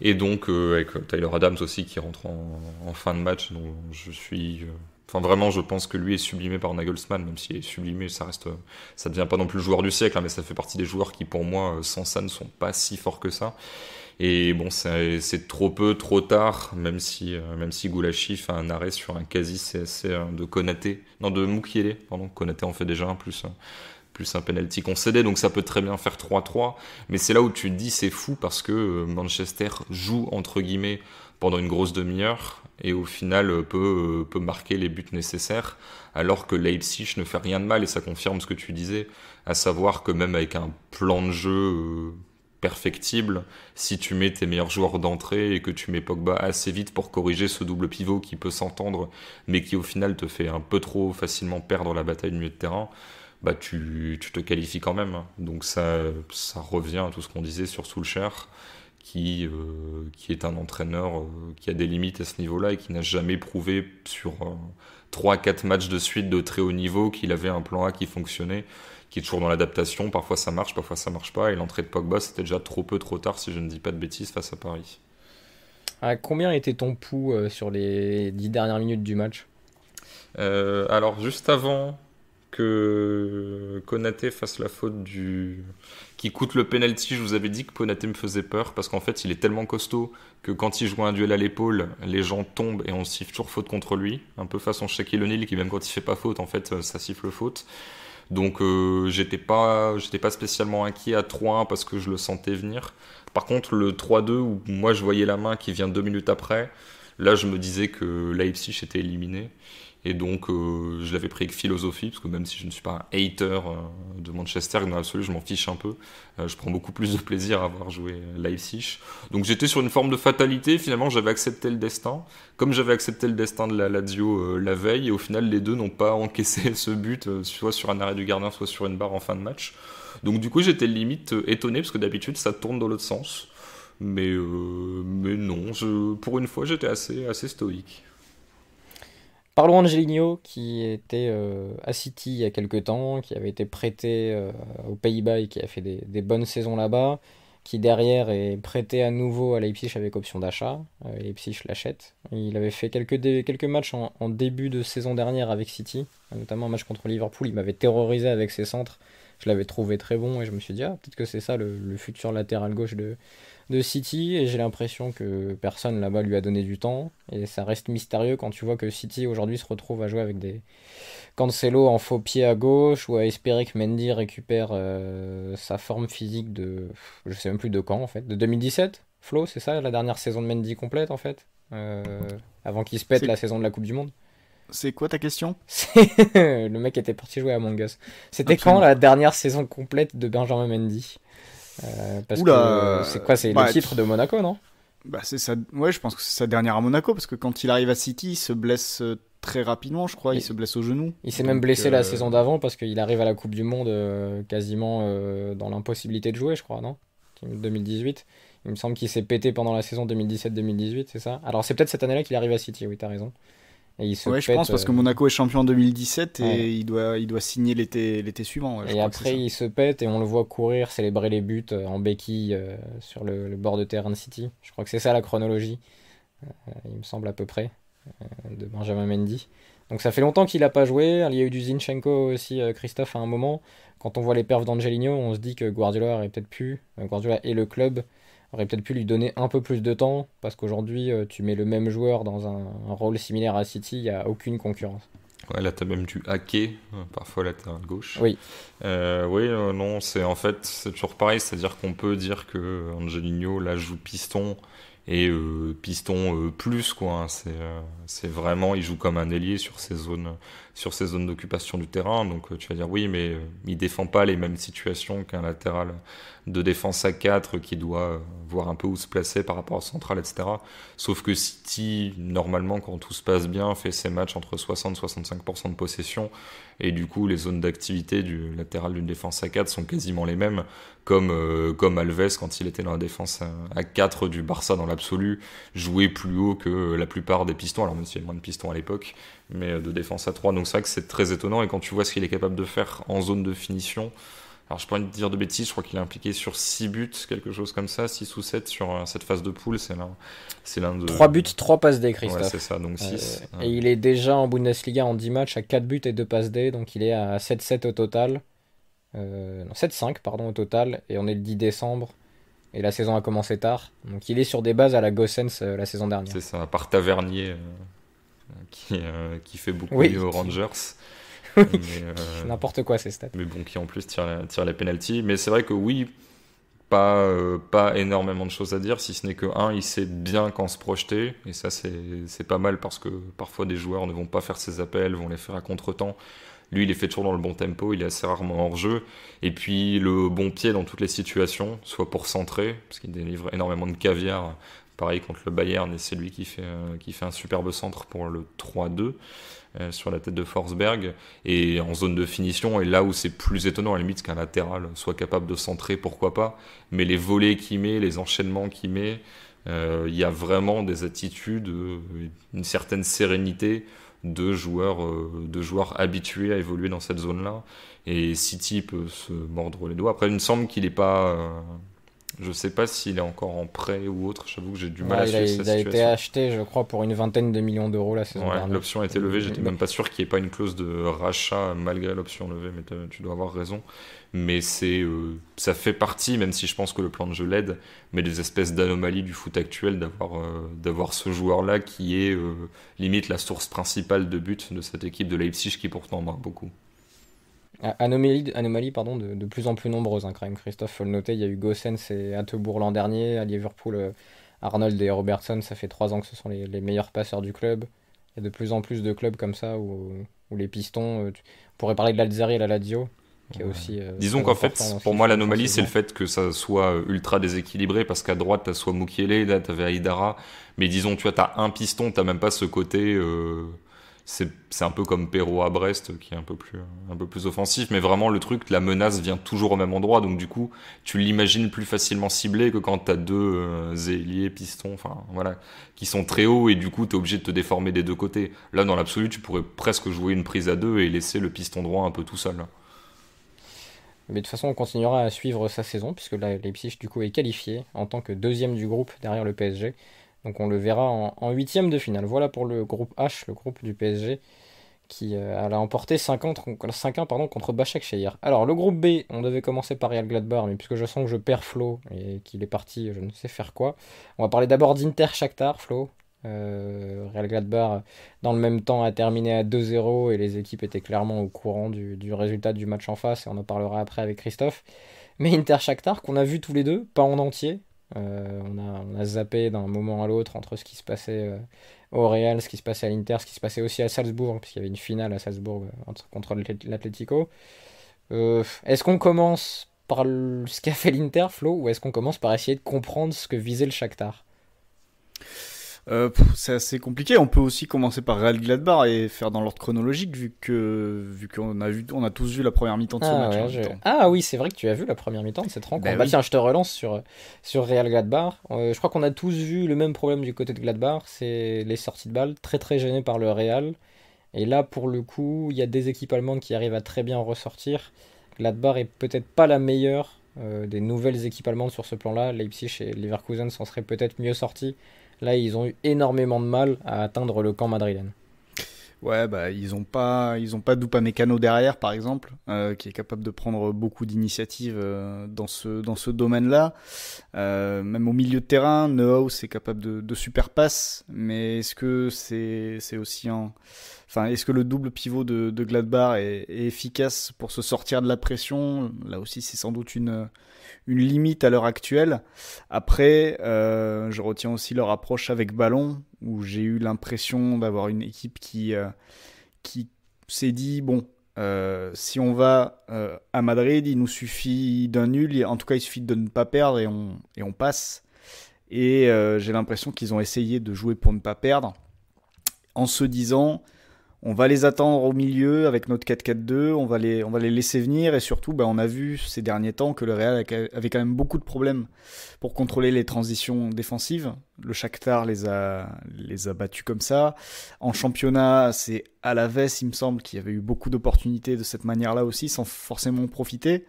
S4: Et donc avec Tyler Adams aussi qui rentre en fin de match, donc je suis... Enfin vraiment, je pense que lui est sublimé par Nagelsmann, même s'il est sublimé, ça devient pas non plus le joueur du siècle, mais ça fait partie des joueurs qui pour moi, sans ça, ne sont pas si forts que ça. Et bon, c'est trop peu, trop tard, même si Goulashi fait un arrêt sur un quasi CSC de Mukiele, pardon, Konaté en fait déjà un plus un penalty concédé, donc ça peut très bien faire 3-3, mais c'est là où tu te dis c'est fou parce que Manchester joue entre guillemets pendant une grosse demi-heure et au final peut marquer les buts nécessaires, alors que Leipzig ne fait rien de mal, et ça confirme ce que tu disais, à savoir que même avec un plan de jeu perfectible, si tu mets tes meilleurs joueurs d'entrée et que tu mets Pogba assez vite pour corriger ce double pivot qui peut s'entendre, mais qui au final te fait un peu trop facilement perdre la bataille du milieu de terrain, bah tu te qualifies quand même. Donc ça revient à tout ce qu'on disait sur Solskjaer, qui est un entraîneur qui a des limites à ce niveau-là et qui n'a jamais prouvé sur 3-4 matchs de suite de très haut niveau qu'il avait un plan A qui fonctionnait, qui est toujours dans l'adaptation. Parfois ça marche pas, et l'entrée de Pogba c'était déjà trop peu, trop tard, si je ne dis pas de bêtises, face à Paris.
S2: Combien était ton pouls sur les 10 dernières minutes du match ?
S4: Alors juste avant que Konaté fasse la faute qui coûte le penalty, je vous avais dit que Konaté me faisait peur parce qu'en fait il est tellement costaud que quand il joue un duel à l'épaule, les gens tombent et on siffle toujours faute contre lui, un peu façon Shaquille O'Neal qui même quand il fait pas faute en fait ça siffle faute. Donc j'étais pas spécialement inquiet à 3-1 parce que je le sentais venir. Par contre le 3-2 où moi je voyais la main qui vient 2 minutes après, là je me disais que Leipzig était éliminé. Et donc, je l'avais pris avec philosophie, parce que même si je ne suis pas un hater de Manchester, dans l'absolu, je m'en fiche un peu. Je prends beaucoup plus de plaisir à avoir joué Leipzig. Donc, j'étais sur une forme de fatalité. Finalement, j'avais accepté le destin. Comme j'avais accepté le destin de la Lazio la veille, et au final, les deux n'ont pas encaissé ce but, soit sur un arrêt du gardien, soit sur une barre en fin de match. Donc, du coup, j'étais limite étonné, parce que d'habitude, ça tourne dans l'autre sens. Mais non, pour une fois, j'étais assez stoïque.
S2: Parlons d'Angelino, qui était à City il y a quelques temps, qui avait été prêté aux Pays-Bas et qui a fait des bonnes saisons là-bas, qui derrière est prêté à nouveau à Leipzig avec option d'achat. Leipzig l'achète. Il avait fait quelques matchs en début de saison dernière avec City, notamment un match contre Liverpool. Il m'avait terrorisé avec ses centres. Je l'avais trouvé très bon et je me suis dit, peut-être que c'est ça le futur latéral gauche de City, et j'ai l'impression que personne là-bas lui a donné du temps, et ça reste mystérieux quand tu vois que City aujourd'hui se retrouve à jouer avec des Cancelo en faux pied à gauche, ou à espérer que Mendy récupère sa forme physique je sais même plus de quand en fait, de 2017, Flo, c'est ça la dernière saison de Mendy complète en fait, avant qu'il se pète la saison de la Coupe du Monde.
S3: C'est quoi ta question ?
S2: Le mec était parti jouer à Among Us. C'était Absolument. Quand la dernière saison complète de Benjamin Mendy ? Parce que c'est quoi, c'est le titre de Monaco, non ?
S3: C'est ça. Ouais, je pense que c'est sa dernière à Monaco, parce que quand il arrive à City, il se blesse très rapidement, je crois. Il se blesse au genou.
S2: Il s'est même blessé la saison d'avant parce qu'il arrive à la Coupe du Monde quasiment dans l'impossibilité de jouer, je crois, non ? 2018. Il me semble qu'il s'est pété pendant la saison 2017-2018, c'est ça ? Alors c'est peut-être cette année-là qu'il arrive à City, oui, t'as raison.
S3: Et il se pète, je pense, parce que Monaco est champion en 2017 et il doit signer l'été suivant.
S2: Et après, il se pète et on le voit courir, célébrer les buts en béquille sur le bord de terrain de City. Je crois que c'est ça la chronologie, il me semble à peu près, de Benjamin Mendy. Donc ça fait longtemps qu'il n'a pas joué. Il y a eu du Zinchenko aussi, Christophe, à un moment. Quand on voit les perfs d'Angelino, on se dit que Guardiola et le club aurait peut-être pu lui donner un peu plus de temps, parce qu'aujourd'hui tu mets le même joueur dans un rôle similaire à City, il n'y a aucune concurrence.
S4: Ouais, là t'as même du hacker, parfois latéral gauche.
S2: Oui.
S4: Non, c'est toujours pareil, c'est-à-dire qu'on peut dire que Angelino là joue piston et piston plus quoi. Hein. C'est vraiment, il joue comme un ailier sur ces zones d'occupation du terrain. Donc tu vas dire oui, mais il défend pas les mêmes situations qu'un latéral de défense à 4 qui doit voir un peu où se placer par rapport au central, etc. Sauf que City, normalement, quand tout se passe bien, fait ses matchs entre 60 et 65% de possession. Et du coup, les zones d'activité du latéral d'une défense à 4 sont quasiment les mêmes, comme Alves quand il était dans la défense à 4 du Barça dans l'absolu, jouait plus haut que la plupart des pistons, alors même s'il y avait moins de pistons à l'époque, mais de défense à 3. Donc c'est vrai que c'est très étonnant, et quand tu vois ce qu'il est capable de faire en zone de finition, alors je pourrais te dire de bêtises, je crois qu'il est impliqué sur 6 buts, quelque chose comme ça, 6 ou 7 sur cette phase de poule, c'est l'un de...
S2: 3 buts, 3 passes D, Christophe.
S4: Ouais, c'est ça, donc 6.
S2: Et il est déjà en Bundesliga en 10 matchs à 4 buts et 2 passes D, donc il est à 7-7 au total. Non, 7-5 pardon au total, et on est le 10 décembre, et la saison a commencé tard. Donc il est sur des bases à la Gossens la saison dernière.
S4: C'est ça, à part Tavernier, qui fait beaucoup mieux aux Rangers.
S2: Mais, n'importe quoi ces stats.
S4: Mais bon, qui en plus tire les penalties. Mais c'est vrai que oui, pas énormément de choses à dire, si ce n'est que il sait bien quand se projeter, et ça c'est pas mal, parce que parfois des joueurs ne vont pas faire ses appels, vont les faire à contre-temps. Lui, il est fait toujours dans le bon tempo, il est assez rarement hors jeu, et puis le bon pied dans toutes les situations, soit pour centrer, parce qu'il délivre énormément de caviar, pareil contre le Bayern, et c'est lui qui fait un superbe centre pour le 3-2. Sur la tête de Forsberg, et en zone de finition, et là où c'est plus étonnant à la limite qu'un latéral soit capable de centrer, pourquoi pas, mais les volets qu'il met, les enchaînements qu'il met, il y a vraiment des attitudes, une certaine sérénité de joueurs habitués à évoluer dans cette zone-là, et City peut se mordre les doigts. Après, il me semble qu'il n'est pas... je sais pas s'il est encore en prêt ou autre, j'avoue que j'ai du mal à suivre sa situation.
S2: Il a été acheté, je crois, pour une vingtaine de millions d'euros la saison dernière.
S4: L'option a été levée, j'étais même pas sûr qu'il n'y ait pas une clause de rachat malgré l'option levée, mais tu dois avoir raison. Mais ça fait partie, même si je pense que le plan de jeu l'aide, mais des espèces d'anomalies du foot actuel d'avoir ce joueur-là qui est limite la source principale de but de cette équipe de Leipzig qui pourtant marque beaucoup.
S2: Anomalie de plus en plus nombreuses, hein, quand même. Christophe, faut le noter, il y a eu Gossens et Attebourg l'an dernier, à Liverpool, Arnold et Robertson, ça fait 3 ans que ce sont les meilleurs passeurs du club. Il y a de plus en plus de clubs comme ça où les pistons, on pourrait parler de l'Alzari et la Lazio, qui est aussi...
S4: Disons qu'en fait, pour moi, l'anomalie, c'est le fait que ça soit ultra déséquilibré, parce qu'à droite, t'as soit Mukiele, là, t'avais Aïdara, mais disons, tu vois, t'as un piston, t'as même pas ce côté... C'est un peu comme Perrault à Brest, qui est un peu plus offensif, mais vraiment le truc, la menace vient toujours au même endroit, donc du coup tu l'imagines plus facilement ciblé que quand t'as deux ailiers, pistons, enfin voilà, qui sont très hauts, et du coup t'es obligé de te déformer des deux côtés. Là, dans l'absolu, tu pourrais presque jouer une prise à deux et laisser le piston droit un peu tout seul.
S2: Mais de toute façon, on continuera à suivre sa saison, puisque là, Leipzig du coup est qualifié en tant que deuxième du groupe derrière le PSG. Donc on le verra en huitième de finale. Voilà pour le groupe H, le groupe du PSG, qui a emporté 5-1 contre Başakşehir. Alors le groupe B, on devait commencer par Real Gladbach, mais puisque je sens que je perds Flo et qu'il est parti, je ne sais faire quoi. On va parler d'abord d'Inter Shakhtar, Flo. Real Gladbach, dans le même temps, a terminé à 2-0, et les équipes étaient clairement au courant du résultat du match en face, et on en parlera après avec Christophe. Mais Inter Shakhtar, qu'on a vu tous les deux, pas en entier. On a zappé d'un moment à l'autre entre ce qui se passait au Real, ce qui se passait à l'Inter, ce qui se passait aussi à Salzbourg, puisqu'il y avait une finale à Salzbourg contre l'Atlético. Est-ce qu'on commence par ce qu'a fait l'Inter, Flo, ou est-ce qu'on commence par essayer de comprendre ce que visait le Shakhtar?
S3: C'est assez compliqué. On peut aussi commencer par Real Gladbach et faire dans l'ordre chronologique, vu qu'on a tous vu la première mi-temps de ce match.
S2: Ah oui, c'est vrai que tu as vu la première mi-temps de cette rencontre. Tiens, je te relance sur Real Gladbach. Je crois qu'on a tous vu le même problème du côté de Gladbach, c'est les sorties de balles, très très gênées par le Real. Et là, pour le coup, il y a des équipes allemandes qui arrivent à très bien ressortir. Gladbach est peut-être pas la meilleure des nouvelles équipes allemandes sur ce plan-là. Leipzig et Leverkusen s'en seraient peut-être mieux sortis. Là, ils ont eu énormément de mal à atteindre le camp madrilène.
S3: Ouais, bah ils ont pas d'Upamecano derrière, par exemple, qui est capable de prendre beaucoup d'initiatives dans ce domaine-là. Même au milieu de terrain, Neuhaus est capable de super passes, mais est-ce que c'est aussi enfin, est-ce que le double pivot de Gladbach est efficace pour se sortir de la pression? Là aussi, c'est sans doute une limite à l'heure actuelle. Après, je retiens aussi leur approche avec ballon, où j'ai eu l'impression d'avoir une équipe qui s'est dit, bon, si on va à Madrid, il nous suffit d'un nul, en tout cas il suffit de ne pas perdre et on passe. Et j'ai l'impression qu'ils ont essayé de jouer pour ne pas perdre, en se disant, on va les attendre au milieu avec notre 4-4-2, on va les laisser venir, et surtout, bah, on a vu ces derniers temps que le Real avait quand même beaucoup de problèmes pour contrôler les transitions défensives. Le Shakhtar les a battus comme ça. En championnat, c'est Alaves, il me semble, qui avait eu beaucoup d'opportunités de cette manière-là aussi, sans forcément en profiter.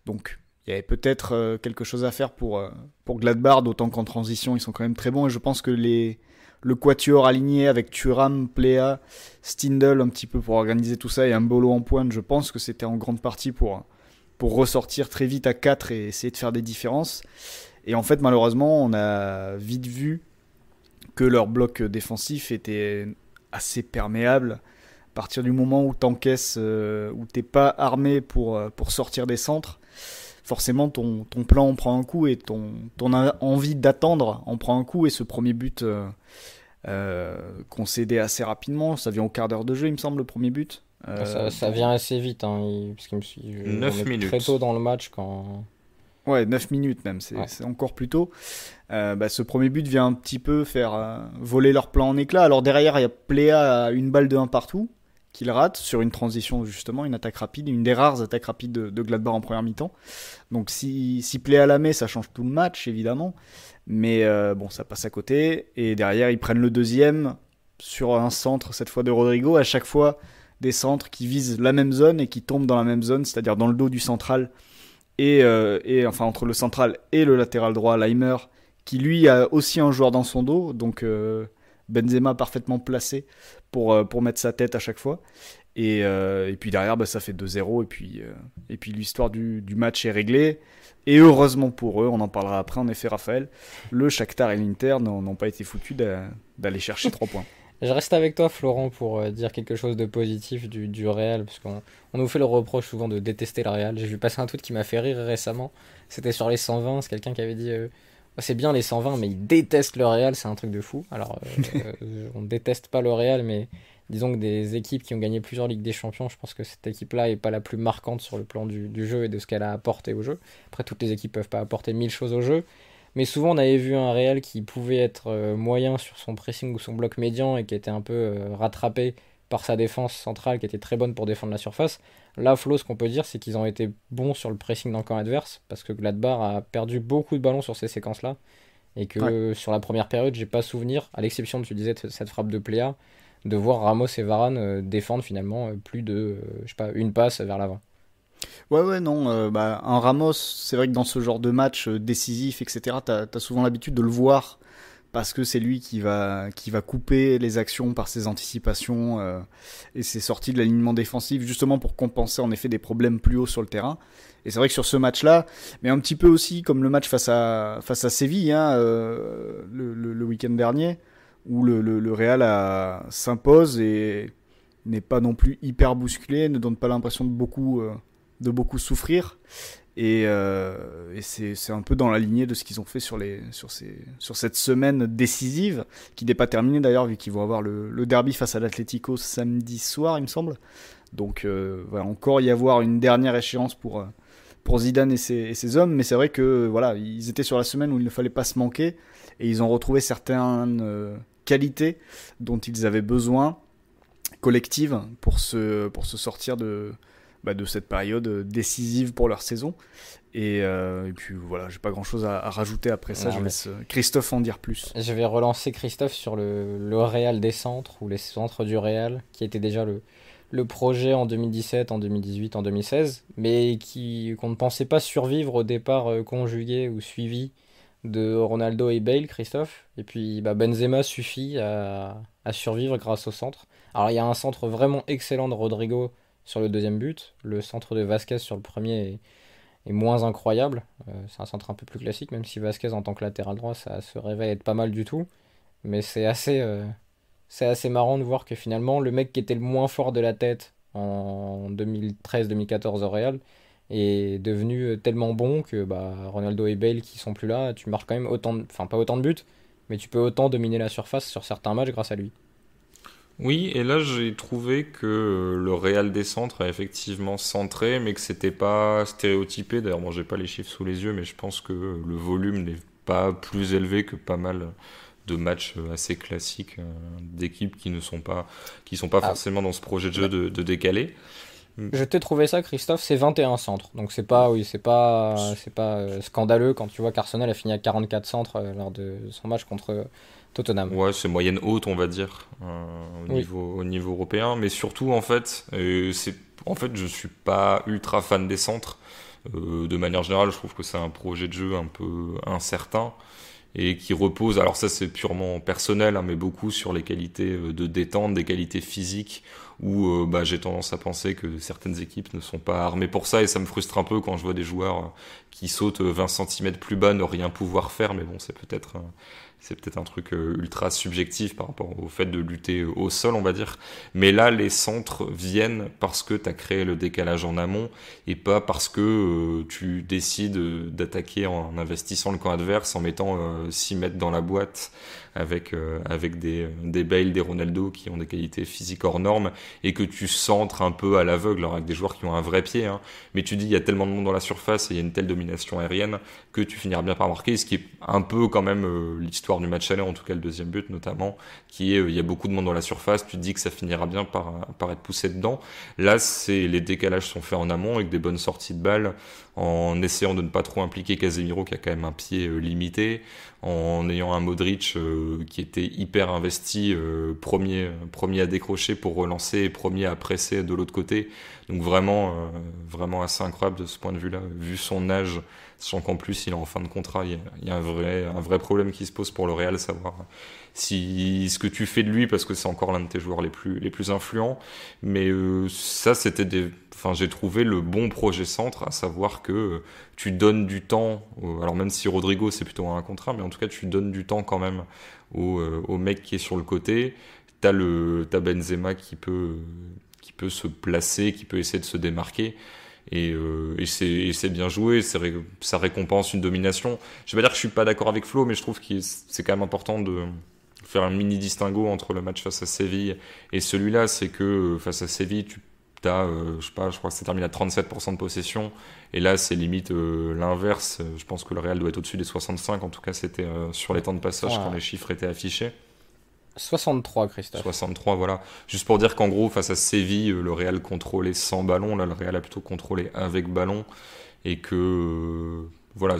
S3: Donc, il y avait peut-être quelque chose à faire pour Gladbach, d'autant qu'en transition, ils sont quand même très bons, et je pense que le quatuor aligné avec Thuram, Plea, Stindl un petit peu pour organiser tout ça et un Mbolo en pointe, je pense que c'était en grande partie pour ressortir très vite à 4 et essayer de faire des différences. Et en fait, malheureusement, on a vite vu que leur bloc défensif était assez perméable. À partir du moment où t'encaisses, où t'es pas armé pour sortir des centres, forcément ton plan en prend un coup et ton envie d'attendre en prend un coup, et ce premier but concédé assez rapidement, ça vient au quart d'heure de jeu, il me semble, le premier but.
S2: Ça vient assez vite, hein, parce qu'il
S4: 9 minutes.
S2: Très tôt dans le match quand...
S3: Ouais, 9 minutes même, c'est encore plus tôt. Ce premier but vient un petit peu faire voler leur plan en éclats. Alors derrière, il y a Plea à une balle de 1 partout, qu'il rate sur une transition, justement, une attaque rapide, une des rares attaques rapides de Gladbach en première mi-temps. Donc si Plea la met, ça change tout le match, évidemment. Mais bon, ça passe à côté. Et derrière, ils prennent le deuxième sur un centre, cette fois de Rodrigo. À chaque fois, des centres qui visent la même zone et qui tombent dans la même zone, c'est-à-dire dans le dos du central. Et enfin, entre le central et le latéral droit, Leimer, qui lui a aussi un joueur dans son dos. Donc Benzema parfaitement placé pour mettre sa tête à chaque fois. Et puis derrière, ça fait 2-0. Et puis l'histoire du match est réglée. Et heureusement pour eux, on en parlera après, en effet, Raphaël, le Shakhtar et l'Inter n'ont pas été foutus d'aller chercher 3 points.
S2: Je reste avec toi, Florent, pour dire quelque chose de positif du Real, parce qu'on nous fait le reproche souvent de détester le Real. J'ai vu passer un tweet qui m'a fait rire récemment. C'était sur les 120, c'est quelqu'un qui avait dit c'est bien les 120, mais ils détestent le Real, c'est un truc de fou. Alors, on ne déteste pas le Real, mais disons que des équipes qui ont gagné plusieurs Ligues des Champions, je pense que cette équipe-là n'est pas la plus marquante sur le plan du jeu et de ce qu'elle a apporté au jeu. Après, toutes les équipes peuvent pas apporter 1000 choses au jeu. Mais souvent, on avait vu un Real qui pouvait être moyen sur son pressing ou son bloc médian et qui était un peu rattrapé par sa défense centrale qui était très bonne pour défendre la surface. Là, Flo, ce qu'on peut dire, c'est qu'ils ont été bons sur le pressing dans le camp adverse parce que Gladbach a perdu beaucoup de ballons sur ces séquences-là et que sur la première période, j'ai pas souvenir, à l'exception, tu disais, de cette frappe de Plea, de voir Ramos et Varane défendre finalement plus de, je sais pas, une passe vers l'avant.
S3: Ouais, non. Un Ramos, c'est vrai que dans ce genre de match décisif, etc., t'as souvent l'habitude de le voir parce que c'est lui qui va couper les actions par ses anticipations et ses sorties de l'alignement défensif, justement pour compenser en effet des problèmes plus hauts sur le terrain. Et c'est vrai que sur ce match-là, mais un petit peu aussi comme le match face à Séville le week-end dernier, où le Real s'impose et n'est pas non plus hyper bousculé, ne donne pas l'impression de beaucoup souffrir. Et c'est un peu dans la lignée de ce qu'ils ont fait sur cette semaine décisive, qui n'est pas terminée d'ailleurs, vu qu'ils vont avoir le derby face à l'Atlético samedi soir, il me semble. Donc va encore y avoir une dernière échéance pour Zidane et ses hommes, mais c'est vrai que voilà, ils étaient sur la semaine où il ne fallait pas se manquer, et ils ont retrouvé certaines qualités dont ils avaient besoin, collectives, pour se sortir de cette période décisive pour leur saison. Et puis voilà, j'ai pas grand chose à rajouter après ça. Je laisse Christophe en dire plus.
S2: Je vais relancer Christophe sur le Real des centres, ou les centres du Real, qui était déjà le projet en 2017, en 2018, en 2016, mais qu'on ne pensait pas survivre au départ conjugué ou suivi de Ronaldo et Bale, Christophe. Et puis Benzema suffit à survivre grâce au centre. Alors il y a un centre vraiment excellent de Rodrigo sur le deuxième but. Le centre de Vasquez sur le premier est moins incroyable. C'est un centre un peu plus classique, même si Vasquez en tant que latéral droit, ça se révèle être pas mal du tout. Mais c'est assez marrant de voir que finalement, le mec qui était le moins fort de la tête en 2013-2014 au Real est devenu tellement bon que bah, Ronaldo et Bale qui sont plus là, tu marques quand même enfin pas autant de buts, mais tu peux autant dominer la surface sur certains matchs grâce à lui.
S4: Oui, et là j'ai trouvé que le Real des centres a effectivement centré, mais que c'était pas stéréotypé. D'ailleurs, moi j'ai pas les chiffres sous les yeux, mais je pense que le volume n'est pas plus élevé que pas mal de matchs assez classiques d'équipes qui sont pas
S2: Ah,
S4: forcément dans ce projet de jeu
S2: bah,
S4: de décaler. Mm.
S2: je t'ai trouvé ça, Christophe, c'est 21 centres. Donc c'est pas, oui, c'est pas scandaleux quand tu vois qu'Arsenal a fini à 44 centres lors de son match contre Tottenham.
S4: Ouais, c'est moyenne haute, on va dire,
S2: Oui.
S4: au niveau européen. Mais surtout, en fait, en fait, je suis pas ultra fan des centres. De manière générale, je trouve que c'est un projet de jeu un peu incertain et qui repose, alors ça c'est purement personnel, hein, mais beaucoup sur les qualités de détente, des qualités physiques, où bah, j'ai tendance à penser que certaines équipes ne sont pas armées pour ça, et ça me frustre un peu quand je vois des joueurs qui sautent 20 centimètres plus bas ne rien pouvoir faire, mais bon, c'est peut-être un truc ultra subjectif par rapport au fait de lutter au sol, on va dire. Mais là, les centres viennent parce que tu as créé le décalage en amont et pas parce que tu décides d'attaquer en investissant le camp adverse, en mettant 6 mètres dans la boîte avec des Bale, des Ronaldo qui ont des qualités physiques hors normes et que tu centres un peu à l'aveugle, alors avec des joueurs qui ont un vrai pied. Hein. Mais tu dis, il y a tellement de monde dans la surface et il y a une telle domination aérienne que tu finiras bien par marquer, ce qui est un peu quand même l'histoire du match aller, en tout cas le deuxième but notamment, qui est il y a beaucoup de monde dans la surface, tu te dis que ça finira bien par être poussé dedans. Là, les décalages sont faits en amont avec des bonnes sorties de balles, en essayant de ne pas trop impliquer Casemiro qui a quand même un pied limité, en ayant un Modric qui était hyper investi, premier à décrocher pour relancer et premier à presser de l'autre côté. Donc vraiment assez incroyable de ce point de vue-là, vu son âge, sachant qu'en plus il est en fin de contrat, il y a un vrai problème qui se pose pour le Real, savoir si ce que tu fais de lui, parce que c'est encore l'un de tes joueurs les plus influents. Mais ça, enfin, j'ai trouvé le bon projet centre, à savoir que tu donnes du temps, alors même si Rodrigo c'est plutôt un contrat, mais en tout cas tu donnes du temps quand même au mec qui est sur le côté. T'as Benzema qui peut se placer, qui peut essayer de se démarquer. Et c'est bien joué, ça récompense une domination. Je vais pas dire que je suis pas d'accord avec Flo, mais je trouve que c'est quand même important de faire un mini distinguo entre le match face à Séville et celui-là. C'est que face à Séville, tu as, je sais pas, je crois que c'est terminé à 37% de possession, et là c'est limite l'inverse. Je pense que le Real doit être au-dessus des 65, en tout cas c'était sur les temps de passage quand les chiffres étaient affichés.
S2: 63, Christophe.
S4: 63, voilà. Juste pour dire qu'en gros, face à Séville, le Real contrôlait sans ballon. Là, le Real a plutôt contrôlé avec ballon. Et que, voilà,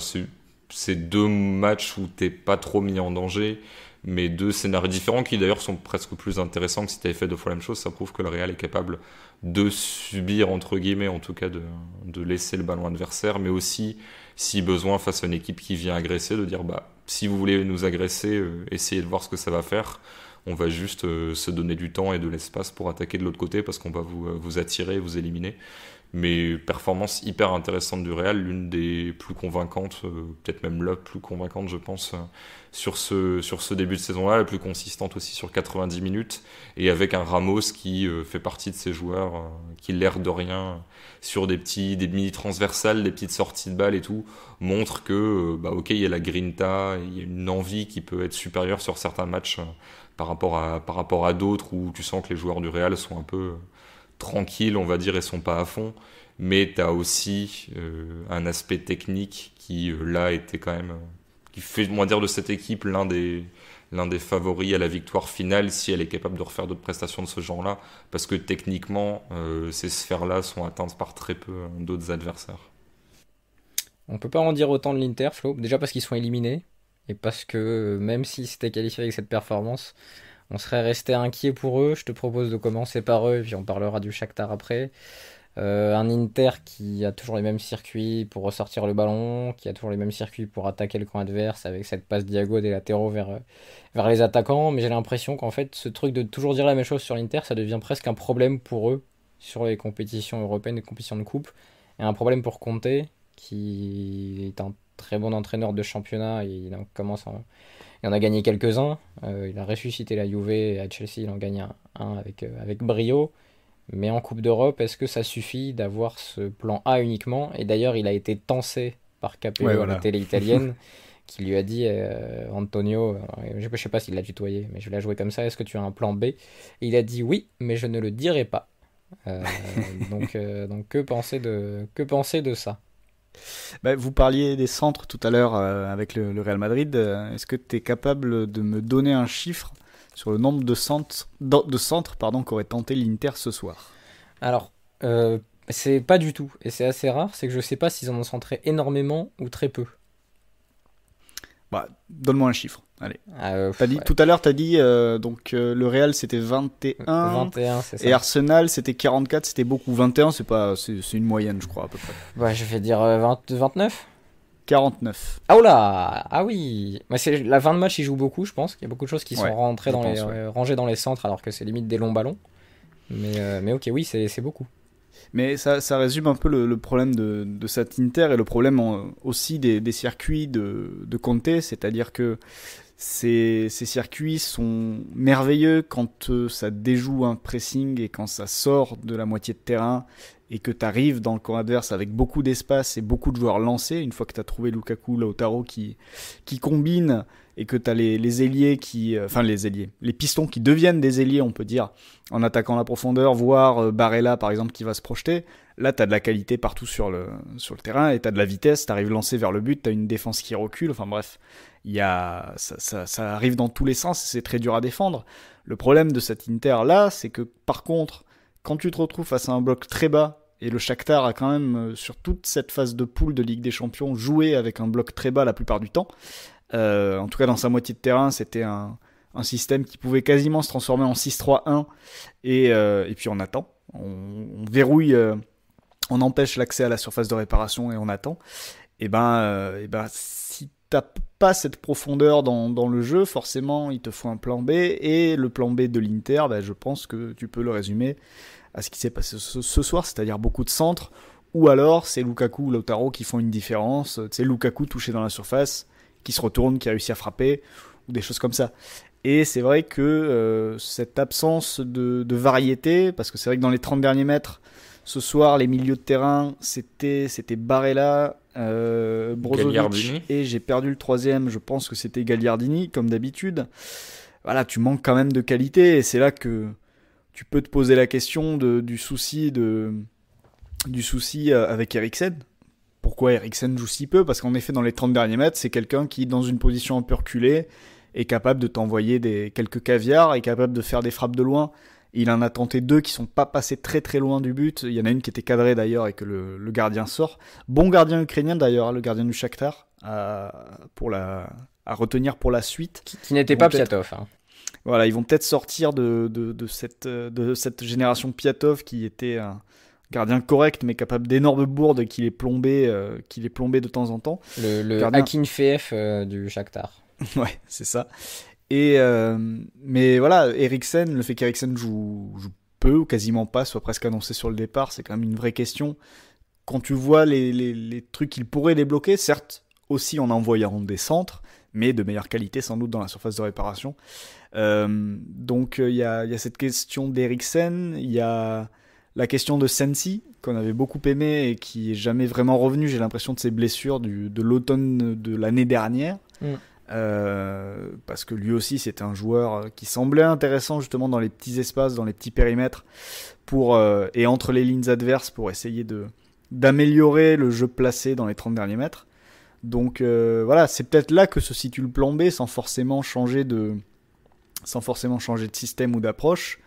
S4: c'est deux matchs où t'es pas trop mis en danger, mais deux scénarios différents qui d'ailleurs sont presque plus intéressants que si t'avais fait deux fois la même chose. Ça prouve que le Real est capable de subir, entre guillemets, en tout cas, de laisser le ballon adversaire, mais aussi, si besoin, face à une équipe qui vient agresser, de dire, bah, si vous voulez nous agresser, essayez de voir ce que ça va faire. On va juste se donner du temps et de l'espace pour attaquer de l'autre côté parce qu'on va vous attirer, vous éliminer. Mais performance hyper intéressante du Real, l'une des plus convaincantes, peut-être même la plus convaincante je pense, sur ce début de saison-là, la plus consistante aussi sur 90 minutes, et avec un Ramos qui fait partie de ces joueurs qui l'air de rien, sur des mini transversales, des petites sorties de balles et tout, montre que bah ok, il y a la grinta, il y a une envie qui peut être supérieure sur certains matchs par rapport à d'autres où tu sens que les joueurs du Real sont un peu tranquilles, on va dire, et sont pas à fond. Mais tu as aussi un aspect technique qui, là, était quand même... qui fait, moi, dire de cette équipe l'un des favoris à la victoire finale si elle est capable de refaire d'autres prestations de ce genre-là. Parce que techniquement, ces sphères-là sont atteintes par très peu d'autres adversaires.
S2: On peut pas en dire autant de l'Inter, Flo. Déjà parce qu'ils sont éliminés. Et parce que même s'ils s'étaient qualifiés avec cette performance, on serait resté inquiet pour eux. Je te propose de commencer par eux, et puis on parlera du Shakhtar après. Un Inter qui a toujours les mêmes circuits pour ressortir le ballon, qui a toujours les mêmes circuits pour attaquer le camp adverse avec cette passe diago des latéraux vers les attaquants. Mais j'ai l'impression qu'en fait, ce truc de toujours dire la même chose sur l'Inter, ça devient presque un problème pour eux sur les compétitions européennes, les compétitions de coupe. Et un problème pour Conte, qui est un très bon entraîneur de championnat. Il en a gagné quelques-uns. Il a ressuscité la Juve et à Chelsea, il en gagne un avec brio. Mais en Coupe d'Europe, est-ce que ça suffit d'avoir ce plan A uniquement? Et d'ailleurs, il a été tensé par Capello à la télé italienne, qui lui a dit Antonio, je sais pas s'il l'a tutoyé, mais je l'ai joué comme ça, est-ce que tu as un plan B? Et il a dit oui, mais je ne le dirai pas. Donc que penser de ça?
S3: Vous parliez des centres tout à l'heure avec le Real Madrid. Est-ce que tu es capable de me donner un chiffre sur le nombre de centres qu'aurait tenté l'Inter ce soir?
S2: Alors, c'est pas du tout, et c'est assez rare, c'est que je sais pas s'ils en ont centré énormément ou très peu.
S3: Donne-moi un chiffre. Allez.
S2: Ouais.
S3: Tout à l'heure, tu as dit le Real c'était 21,
S2: 21, c'est ça.
S3: Et Arsenal c'était 44, c'était beaucoup. 21, c'est une moyenne, je crois, à peu près.
S2: Ouais, je vais dire 29.
S3: 49.
S2: Ah oula, ah oui. C'est la fin de match, ils jouent beaucoup, je pense. Il y a beaucoup de choses qui sont rangées dans les centres, alors que c'est limite des longs ballons. Mais ok, oui, c'est beaucoup.
S3: Mais ça résume un peu le problème de cet Inter et le problème aussi des circuits de Conte, c'est-à-dire que ces circuits sont merveilleux quand ça déjoue un pressing et quand ça sort de la moitié de terrain et que tu arrives dans le camp adverse avec beaucoup d'espace et beaucoup de joueurs lancés, une fois que tu as trouvé Lukaku, Lautaro qui combinent et que tu as les ailiers les pistons qui deviennent des ailiers, on peut dire, en attaquant la profondeur, voire Barella par exemple qui va se projeter. Là, tu as de la qualité partout sur le terrain et tu as de la vitesse, tu arrives lancé vers le but, tu as une défense qui recule, enfin bref, ça arrive dans tous les sens, c'est très dur à défendre. Le problème de cet Inter là, c'est que par contre, quand tu te retrouves face à un bloc très bas, et le Shakhtar a quand même, sur toute cette phase de poule de Ligue des Champions, joué avec un bloc très bas la plupart du temps. En tout cas, dans sa moitié de terrain, c'était un système qui pouvait quasiment se transformer en 6-3-1. Et puis on attend. On verrouille, on empêche l'accès à la surface de réparation et on attend. Et si t'as pas cette profondeur dans le jeu, forcément, il te faut un plan B. Et le plan B de l'Inter, je pense que tu peux le résumer à ce qui s'est passé ce soir, c'est-à-dire beaucoup de centres, ou alors c'est Lukaku ou Lautaro qui font une différence. C'est Lukaku touché dans la surface, qui se retourne, qui a réussi à frapper, ou des choses comme ça. Et c'est vrai que cette absence de variété, parce que c'est vrai que dans les 30 derniers mètres, ce soir, les milieux de terrain, c'était Barella, Brozovic, et j'ai perdu le troisième, je pense que c'était Gagliardini, comme d'habitude. Voilà, tu manques quand même de qualité, et c'est là que tu peux te poser la question du souci avec Eriksen. Pourquoi Eriksen joue si peu? Parce qu'en effet, dans les 30 derniers mètres, c'est quelqu'un qui, dans une position un peu reculée, est capable de t'envoyer quelques caviars, est capable de faire des frappes de loin. Il en a tenté 2 qui sont pas passés très très loin du but. Il y en a une qui était cadrée d'ailleurs et que le gardien sort. Bon gardien ukrainien d'ailleurs, le gardien du Shakhtar, à retenir pour la suite.
S2: Qui n'était pas Piatov.
S3: Voilà, ils vont peut-être sortir de cette génération Piatov qui était un gardien correct mais capable d'énormes bourdes qui les plombait de temps en temps.
S2: Le Akinfeev du Shakhtar.
S3: Ouais, c'est ça. Mais voilà, le fait qu'Eriksen joue peu ou quasiment pas, soit presque annoncé sur le départ, c'est quand même une vraie question. Quand tu vois les trucs qu'il pourrait débloquer, certes, aussi en envoyant des centres, mais de meilleure qualité sans doute dans la surface de réparation. Donc il y a cette question d'Eriksen, il y a la question de Sensi, qu'on avait beaucoup aimé et qui est jamais vraiment revenu, j'ai l'impression, de ses blessures de l'automne de l'année dernière. Parce que lui aussi c'était un joueur qui semblait intéressant justement dans les petits espaces, dans les petits périmètres et entre les lignes adverses pour essayer d'améliorer le jeu placé dans les 30 derniers mètres. Donc voilà, c'est peut-être là que se situe le plan B sans forcément changer de système ou d'approche,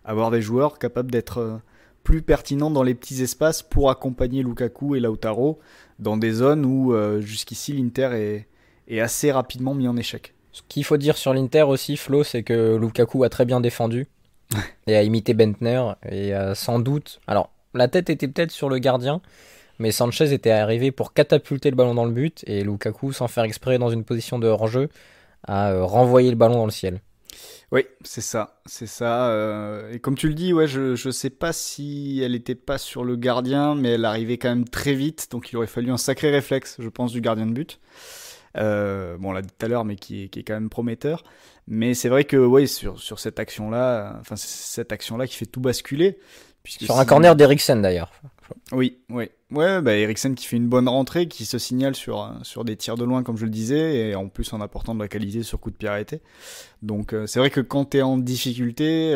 S3: avoir des joueurs capables d'être plus pertinents dans les petits espaces pour accompagner Lukaku et Lautaro dans des zones où jusqu'ici l'Inter est assez rapidement mis en échec.
S2: Ce qu'il faut dire sur l'Inter aussi, Flo, c'est que Lukaku a très bien défendu et a imité Bentner et a sans doute... Alors, la tête était peut-être sur le gardien, mais Sanchez était arrivé pour catapulter le ballon dans le but, et Lukaku, sans faire exprès dans une position de hors-jeu, a renvoyé le ballon dans le ciel.
S3: Oui, c'est ça. Et comme tu le dis, ouais, je sais pas si elle était pas sur le gardien, mais elle arrivait quand même très vite, donc il aurait fallu un sacré réflexe, je pense, du gardien de but. Bon, on l'a dit tout à l'heure, mais qui est quand même prometteur. Mais c'est vrai que, ouais, sur cette action-là, enfin, c'est cette action-là qui fait tout basculer.
S2: Sur un corner d'Eriksen d'ailleurs.
S3: Oui. Ouais, bah Eriksen qui fait une bonne rentrée, qui se signale sur des tirs de loin, comme je le disais, et en plus en apportant de la qualité sur coup de pied arrêté. Donc c'est vrai que quand t'es en difficulté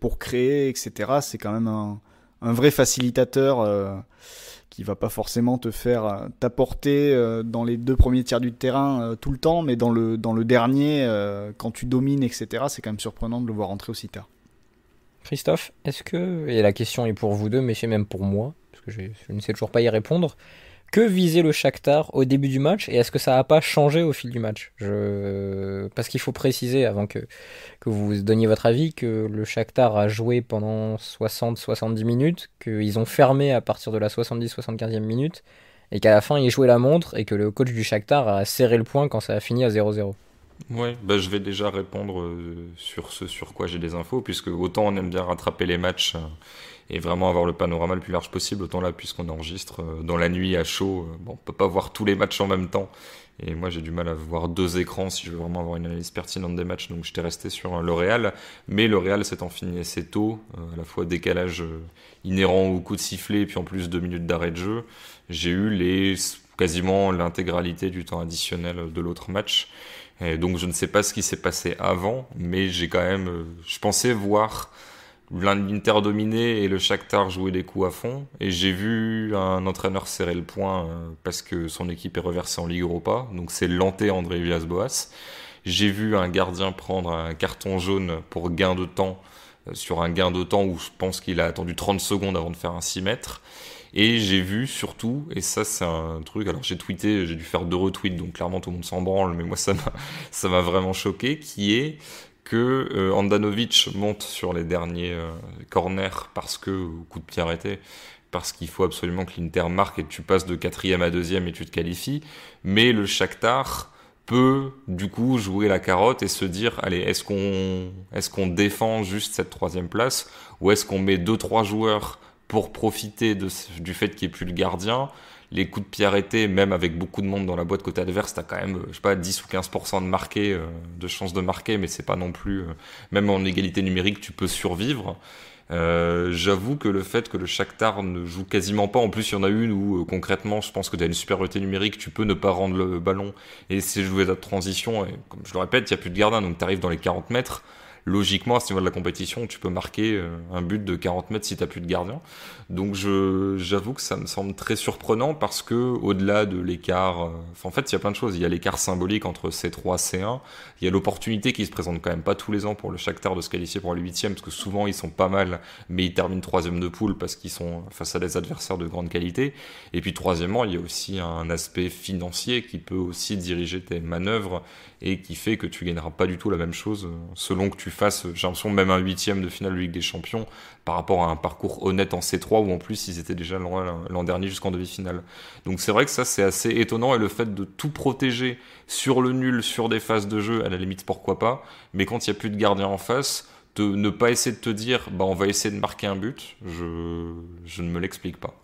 S3: pour créer, etc., c'est quand même un vrai facilitateur qui va pas forcément te faire t'apporter dans les 2 premiers tiers du terrain tout le temps, mais dans le dernier, quand tu domines, etc., c'est quand même surprenant de le voir rentrer aussi tard.
S2: Christophe, est-ce que, et la question est pour vous deux, mais c'est même pour moi, parce que je ne sais toujours pas y répondre, que visait le Shakhtar au début du match, et est-ce que ça n'a pas changé au fil du match? Parce qu'il faut préciser, avant que vous donniez votre avis, que le Shakhtar a joué pendant 60-70 minutes, qu'ils ont fermé à partir de la 70-75e minute, et qu'à la fin ils jouaient la montre, et que le coach du Shakhtar a serré le poing quand ça a fini à 0-0.
S4: Ouais, bah je vais déjà répondre sur ce sur quoi j'ai des infos, puisque autant on aime bien rattraper les matchs et vraiment avoir le panorama le plus large possible, autant là, puisqu'on enregistre dans la nuit à chaud, bon, on peut pas voir tous les matchs en même temps, et moi j'ai du mal à voir 2 écrans si je veux vraiment avoir une analyse pertinente des matchs, donc j'étais resté sur le Real, mais le Real s'étant fini assez tôt, à la fois décalage inhérent au coup de sifflet, et puis en plus 2 minutes d'arrêt de jeu, j'ai eu quasiment l'intégralité du temps additionnel de l'autre match. Et donc je ne sais pas ce qui s'est passé avant, mais j'ai quand même, je pensais voir l'Inter dominer et le Shakhtar jouer des coups à fond, et j'ai vu un entraîneur serrer le poing parce que son équipe est reversée en Ligue Europa, donc c'est l'André Villas-Boas. J'ai vu un gardien prendre un carton jaune pour gain de temps, sur un gain de temps où je pense qu'il a attendu 30 secondes avant de faire un 6 mètres. Et j'ai vu surtout, et ça c'est un truc, alors j'ai tweeté, j'ai dû faire 2 retweets, donc clairement tout le monde s'en branle, mais moi ça m'a vraiment choqué, qui est que Handanovic monte sur les derniers corners parce que, coup de pied arrêté, parce qu'il faut absolument que l'Inter marque et tu passes de 4e à 2e et tu te qualifies, mais le Shakhtar peut du coup jouer la carotte et se dire, allez, est-ce qu'on défend juste cette 3e place, ou est-ce qu'on met 2-3 joueurs pour profiter du fait qu'il n'y ait plus le gardien? Les coups de pied arrêtés, même avec beaucoup de monde dans la boîte côté adverse, t'as quand même, je sais pas, 10 ou 15% de marquer, de chances de marquer, mais c'est pas non plus, même en égalité numérique, tu peux survivre. J'avoue que le fait que le Shakhtar ne joue quasiment pas, en plus il y en a une où concrètement je pense que tu as une supériorité numérique, tu peux ne pas rendre le ballon et essayer de jouer ta transition, et comme je le répète, il n'y a plus de gardien, donc tu arrives dans les 40 mètres. Logiquement, à ce niveau de la compétition, tu peux marquer un but de 40 mètres si tu n'as plus de gardien. Donc j'avoue que ça me semble très surprenant parce que au-delà de l'écart, en fait il y a plein de choses. Il y a l'écart symbolique entre C3 et C1. Il y a l'opportunité qui se présente quand même pas tous les ans pour le Shakhtar de se qualifier pour les 8e, parce que souvent ils sont pas mal, mais ils terminent 3e de poule parce qu'ils sont face à des adversaires de grande qualité. Et puis troisièmement, il y a aussi un aspect financier qui peut aussi diriger tes manœuvres et qui fait que tu gagneras pas du tout la même chose selon que tu fasses, j'ai l'impression, même un 8e de finale de Ligue des Champions par rapport à un parcours honnête en C3 où en plus ils étaient déjà l'an dernier jusqu'en demi-finale. Donc c'est vrai que ça c'est assez étonnant, et le fait de tout protéger sur le nul, sur des phases de jeu, à la limite pourquoi pas, mais quand il n'y a plus de gardien en face, ne pas essayer de te dire bah on va essayer de marquer un but, je ne me l'explique pas.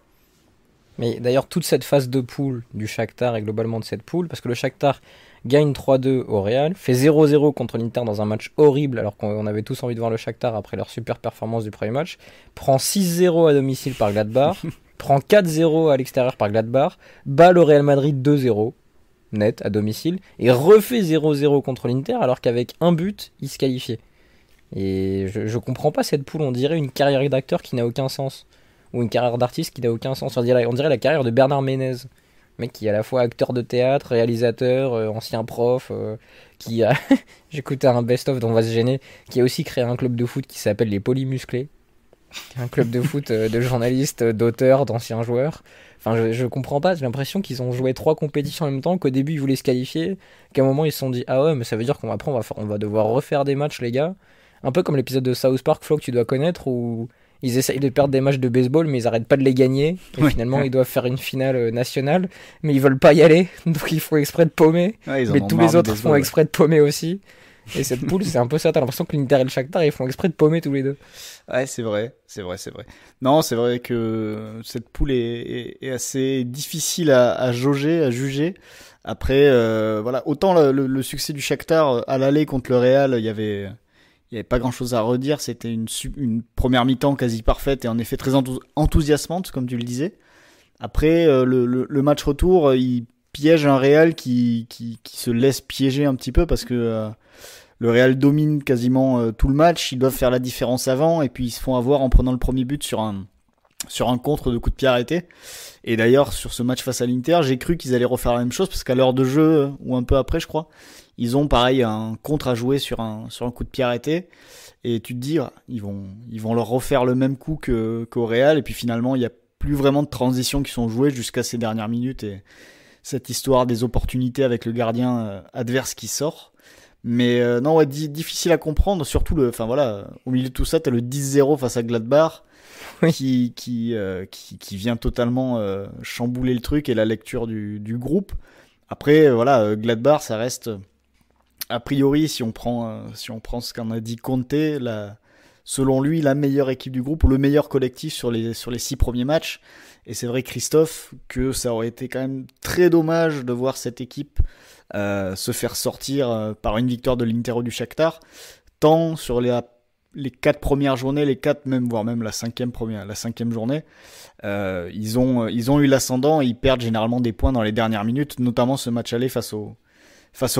S2: Mais d'ailleurs, toute cette phase de poule du Shakhtar et globalement de cette poule, parce que le Shakhtar gagne 3-2 au Real, fait 0-0 contre l'Inter dans un match horrible, alors qu'on avait tous envie de voir le Shakhtar après leur super performance du premier match, prend 6-0 à domicile par Gladbach, prend 4-0 à l'extérieur par Gladbach, bat le Real Madrid 2-0, net, à domicile, et refait 0-0 contre l'Inter, alors qu'avec un but, il se qualifiait. Et je comprends pas cette poule, on dirait une carrière d'acteur qui n'a aucun sens. Ou une carrière d'artiste qui n'a aucun sens. On dirait la carrière de Bernard Ménez, mec qui est à la fois acteur de théâtre, réalisateur, ancien prof, qui a j'écoutais un best-of dont on va se gêner, qui a aussi créé un club de foot qui s'appelle les Polymusclés, un club de foot de journalistes, d'auteurs, d'anciens joueurs. Enfin, je comprends pas, j'ai l'impression qu'ils ont joué 3 compétitions en même temps, qu'au début ils voulaient se qualifier, qu'à un moment ils se sont dit ah ouais, mais ça veut dire on va devoir refaire des matchs, les gars. Un peu comme l'épisode de South Park, Flo, que tu dois connaître, où ils essayent de perdre des matchs de baseball, mais ils arrêtent pas de les gagner. Et
S3: Ouais.
S2: finalement, ils doivent faire une finale nationale, mais ils veulent pas y aller, donc ils font exprès de paumer.
S3: Ouais, ils en
S2: Mais
S3: ont
S2: tous
S3: marre
S2: les
S3: du
S2: autres
S3: baseball,
S2: font
S3: ouais.
S2: exprès de paumer aussi. Et cette poule, c'est un peu ça. T'as l'impression que l'Inter et le Shakhtar, ils font exprès de paumer tous les deux.
S3: Ouais, c'est vrai. Non, c'est vrai que cette poule est assez difficile à jauger, à juger. Après, voilà, autant le succès du Shakhtar à l'aller contre le Real, il y avait pas grand-chose à redire. C'était une première mi-temps quasi parfaite et en effet très enthousiasmante, comme tu le disais. Après, le match retour, il piège un Real qui se laisse piéger un petit peu parce que le Real domine quasiment tout le match. Ils doivent faire la différence avant et puis ils se font avoir en prenant le premier but sur un contre de coup de pied arrêté. Et d'ailleurs, sur ce match face à l'Inter, j'ai cru qu'ils allaient refaire la même chose parce qu'à l'heure de jeu, ou un peu après, je crois, ils ont pareil un contre à jouer sur un coup de pied arrêté. Et tu te dis, ah, ils vont leur refaire le même coup qu'au Real. Et puis finalement, il n'y a plus vraiment de transitions qui sont jouées jusqu'à ces dernières minutes. Et cette histoire des opportunités avec le gardien adverse qui sort. Mais non, ouais, difficile à comprendre. Surtout, enfin voilà, au milieu de tout ça, t'as le 10-0 face à Gladbach.
S2: Oui.
S3: Qui vient totalement chambouler le truc et la lecture du groupe. Après, voilà, Gladbach, ça reste, a priori, si on prend ce qu'en a dit Conte, selon lui, la meilleure équipe du groupe ou le meilleur collectif sur les 6 premiers matchs. Et c'est vrai, Christophe, que ça aurait été quand même très dommage de voir cette équipe se faire sortir par une victoire de l'Inter ou du Shakhtar, tant sur les 4 premières journées, les 4 même, voire même la cinquième journée, ils ont eu l'ascendant et ils perdent généralement des points dans les dernières minutes, notamment ce match aller face au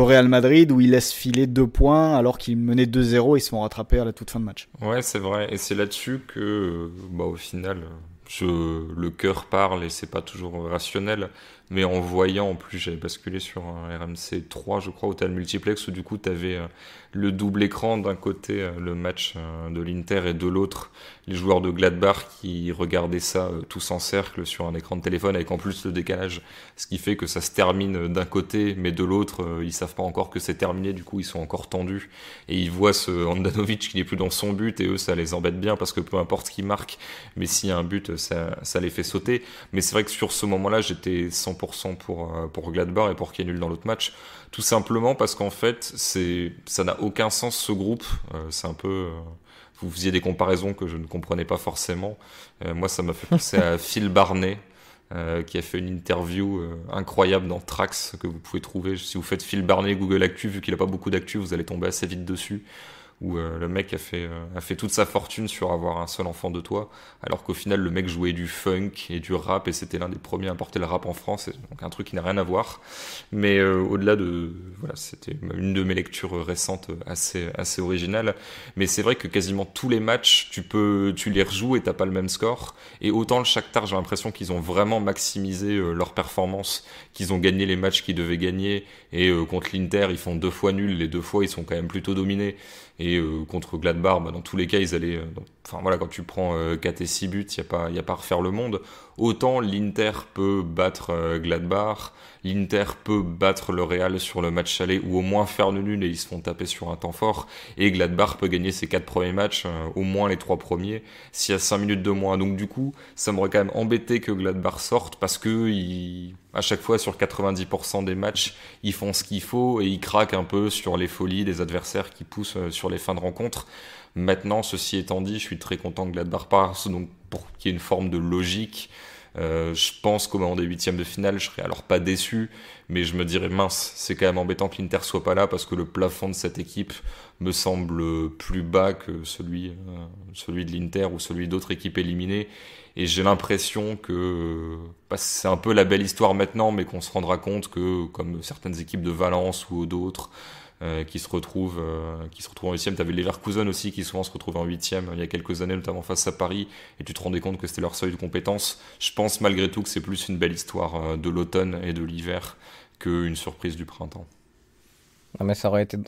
S3: Real Madrid où ils laissent filer 2 points alors qu'ils menaient 2-0 et ils se font rattraper à la toute fin de match.
S4: Ouais, c'est vrai. Et c'est là-dessus que, au final, le cœur parle et c'est pas toujours rationnel. Mais en voyant, en plus, j'avais basculé sur un RMC 3, je crois, où t'as le multiplex, où du coup, t'avais le double écran, d'un côté, le match de l'Inter, et de l'autre, les joueurs de Gladbach qui regardaient ça tous en cercle sur un écran de téléphone, avec en plus le décalage, ce qui fait que ça se termine d'un côté, mais de l'autre, ils savent pas encore que c'est terminé, du coup, ils sont encore tendus, et ils voient ce Handanovic qui n'est plus dans son but, et eux, ça les embête bien, parce que peu importe ce qu'ils marquent, mais s'il y a un but, ça les fait sauter. Mais c'est vrai que sur ce moment-là, j'étais 100% pour Gladbach et pour qu'il y ait nul dans l'autre match, tout simplement parce qu'en fait ça n'a aucun sens ce groupe. C'est un peu vous faisiez des comparaisons que je ne comprenais pas forcément. Moi ça m'a fait penser à Phil Barnet qui a fait une interview incroyable dans Trax que vous pouvez trouver si vous faites Phil Barnet Google Actu, vu qu'il a pas beaucoup d'actu vous allez tomber assez vite dessus, où le mec a fait toute sa fortune sur avoir un seul enfant de toi, alors qu'au final le mec jouait du funk et du rap et c'était l'un des premiers à importer le rap en France, donc un truc qui n'a rien à voir. Mais au-delà de voilà, c'était une de mes lectures récentes assez originale. Mais c'est vrai que quasiment tous les matchs tu les rejoues et t'as pas le même score. Et autant le Shakhtar, j'ai l'impression qu'ils ont vraiment maximisé leur performance, qu'ils ont gagné les matchs qu'ils devaient gagner, et contre l'Inter ils font 2 fois nul, les 2 fois ils sont quand même plutôt dominés. Et contre Gladbach, dans tous les cas, ils allaient. Enfin voilà, quand tu prends 4 et 6 buts, il y a pas à refaire le monde. Autant l'Inter peut battre Gladbach, l'Inter peut battre le Real sur le match aller, ou au moins faire le nul et ils se font taper sur un temps fort. Et Gladbach peut gagner ses 4 premiers matchs, au moins les 3 premiers, s'il y a 5 minutes de moins. Donc du coup, ça m'aurait quand même embêté que Gladbach sorte, parce que à chaque fois, sur 90% des matchs, ils font ce qu'il faut et ils craquent un peu sur les folies des adversaires qui poussent sur les fins de rencontre. Maintenant, ceci étant dit, je suis très content que Gladbach passe, donc pour qu'il y ait une forme de logique. Je pense qu'au moment des 8e de finale, je serais alors pas déçu, mais je me dirais mince, c'est quand même embêtant que l'Inter soit pas là, parce que le plafond de cette équipe me semble plus bas que celui de l'Inter ou celui d'autres équipes éliminées. Et j'ai l'impression que c'est un peu la belle histoire maintenant, mais qu'on se rendra compte que, comme certaines équipes de Valence ou d'autres, qui se retrouvent en 8e. T'avais les Leverkusen aussi qui souvent se retrouvent en 8e il y a quelques années, notamment face à Paris, et tu te rendais compte que c'était leur seuil de compétence. Je pense malgré tout que c'est plus une belle histoire de l'automne et de l'hiver qu'une surprise du printemps.
S2: Non, mais ça aurait été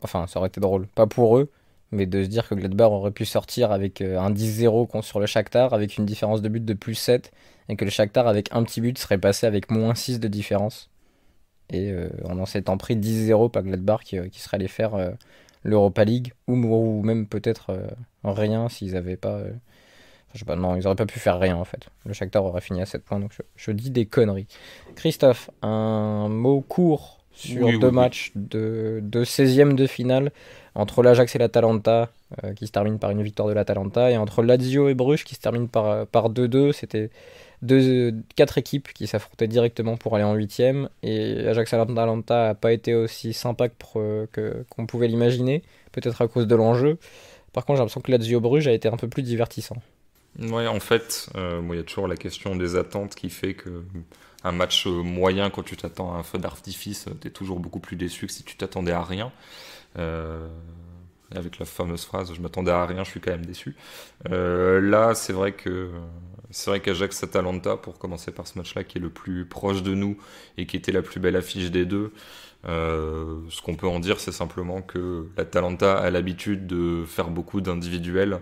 S2: drôle, pas pour eux, mais de se dire que Gladbach aurait pu sortir avec un 10-0 sur le Shakhtar, avec une différence de but de plus 7, et que le Shakhtar avec un petit but serait passé avec moins 6 de différence. Et en s'étant pris 10-0 par Gladbach qui serait allé faire l'Europa League, ou même peut-être rien s'ils n'avaient pas Je sais pas, non, ils auraient pas pu faire rien en fait. Le Shakhtar aurait fini à 7 points, donc je dis des conneries. Christophe, un mot court sur deux matchs de 16e de finale entre l'Ajax et l'Atalanta, qui se termine par une victoire de l'Atalanta, et entre Lazio et Bruges qui se termine par 2-2. C'était 4 équipes qui s'affrontaient directement pour aller en 8e, et Ajax-Atalanta n'a pas été aussi sympa qu'on pouvait l'imaginer, peut-être à cause de l'enjeu. Par contre, j'ai l'impression que Lazio-Bruges a été un peu plus divertissant.
S4: Ouais, en fait, il y a toujours la question des attentes qui fait que un match moyen, quand tu t'attends à un feu d'artifice, t'es toujours beaucoup plus déçu que si tu t'attendais à rien. Avec la fameuse phrase je m'attendais à rien, je suis quand même déçu. Là, c'est vrai qu'Ajax-Atalanta, pour commencer par ce match-là, qui est le plus proche de nous et qui était la plus belle affiche des deux, ce qu'on peut en dire, c'est simplement que l'Atalanta a l'habitude de faire beaucoup d'individuels,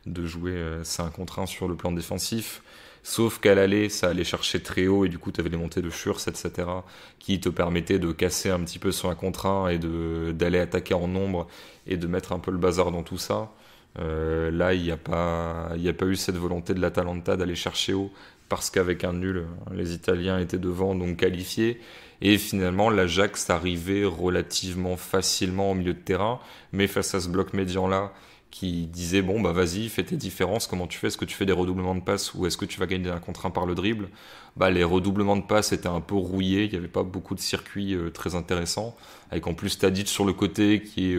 S4: de jouer 5 contre 1 sur le plan défensif. Sauf qu'à l'aller, ça allait chercher très haut, et du coup, tu avais les montées de Schürrle, etc., qui te permettaient de casser un petit peu sur un contre 1 et d'aller attaquer en nombre et de mettre un peu le bazar dans tout ça. Là, il n'y a pas eu cette volonté de l'Atalanta d'aller chercher haut, parce qu'avec un nul, les Italiens étaient devant, donc qualifiés. Et finalement, l'Ajax arrivait relativement facilement au milieu de terrain, mais face à ce bloc médian-là, qui disait bon bah vas-y, fais tes différences, comment tu fais, est-ce que tu fais des redoublements de passes ou est-ce que tu vas gagner un contre un par le dribble. Bah les redoublements de passes étaient un peu rouillés, il n'y avait pas beaucoup de circuits très intéressants, avec en plus Tadic sur le côté qui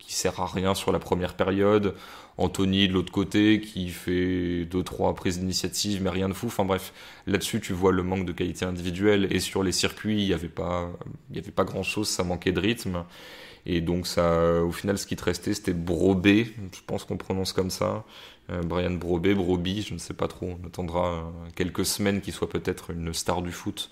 S4: sert à rien sur la première période, Anthony de l'autre côté qui fait 2-3 prises d'initiative mais rien de fou. Enfin bref, là-dessus tu vois le manque de qualité individuelle, et sur les circuits il y avait pas grand chose, ça manquait de rythme. Et donc, ça, au final, ce qui te restait, c'était Brobé, je pense qu'on prononce comme ça. Brian Brobé, Broby, je ne sais pas trop. On attendra quelques semaines qu'il soit peut-être une star du foot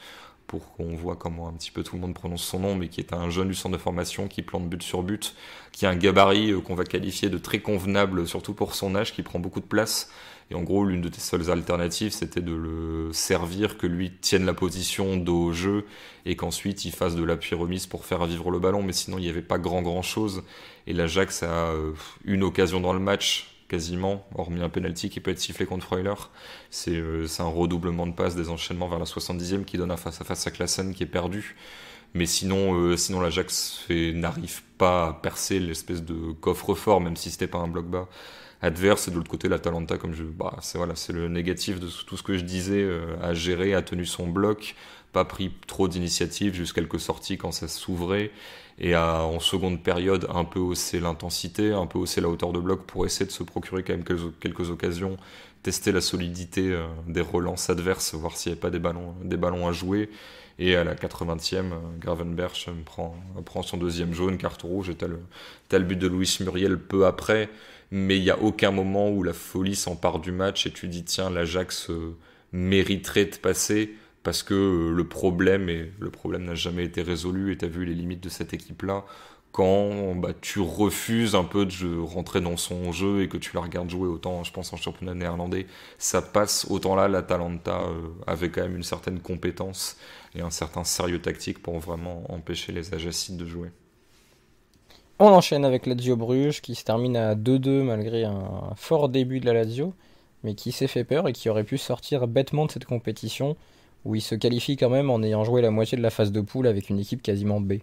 S4: pour qu'on voit comment un petit peu tout le monde prononce son nom, mais qui est un jeune du centre de formation qui plante but sur but, qui a un gabarit qu'on va qualifier de très convenable, surtout pour son âge, qui prend beaucoup de place. Et en gros, l'une de tes seules alternatives, c'était de le servir, que lui tienne la position dos au jeu, et qu'ensuite il fasse de l'appui-remise pour faire vivre le ballon. Mais sinon, il n'y avait pas grand-chose. Et l'Ajax a une occasion dans le match, quasiment, hormis un penalty qui peut être sifflé contre Freuler. C'est un redoublement de passes, des enchaînements vers la 70e qui donne un face-à-face à Klaassen qui est perdu. Mais sinon l'Ajax n'arrive pas à percer l'espèce de coffre-fort, même si c'était pas un bloc bas adverse. Et de l'autre côté, l'Atalanta, c'est le négatif de tout ce que je disais, a géré, a tenu son bloc, pas pris trop d'initiatives, juste quelques sorties quand ça s'ouvrait, et a en seconde période un peu haussé l'intensité, un peu haussé la hauteur de bloc pour essayer de se procurer quand même quelques occasions, tester la solidité des relances adverses, voir s'il n'y avait pas des ballons à jouer. Et à la 80e, Gravenberch prend son deuxième jaune, carton rouge, et t'as le but de Luis Muriel peu après. Mais il n'y a aucun moment où la folie s'empare du match et tu dis tiens, l'Ajax mériterait de passer, parce que le problème n'a jamais été résolu, et tu as vu les limites de cette équipe-là quand tu refuses un peu de rentrer dans son jeu et que tu la regardes jouer. Autant, je pense, en championnat néerlandais, ça passe, autant là, l'Atalanta avait quand même une certaine compétence et un certain sérieux tactique pour vraiment empêcher les Ajacides de jouer.
S2: On enchaîne avec Lazio Bruges qui se termine à 2-2 malgré un fort début de la Lazio, mais qui s'est fait peur et qui aurait pu sortir bêtement de cette compétition, où il se qualifie quand même en ayant joué la moitié de la phase de poule avec une équipe quasiment B.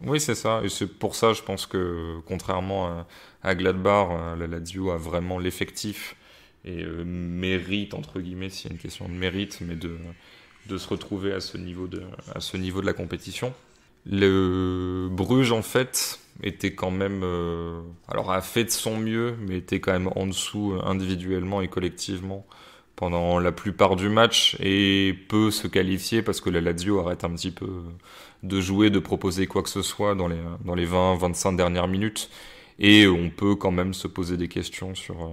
S4: Oui, c'est ça, et c'est pour ça, je pense que contrairement à Gladbach, la Lazio a vraiment l'effectif et mérite, entre guillemets, s'il y a une question de mérite, mais de se retrouver à ce niveau de la compétition. Le Bruges, en fait, était quand même, a fait de son mieux, mais était quand même en dessous individuellement et collectivement pendant la plupart du match, et peut se qualifier parce que la Lazio arrête un petit peu de jouer, de proposer quoi que ce soit dans les 20-25 dernières minutes. Et on peut quand même se poser des questions sur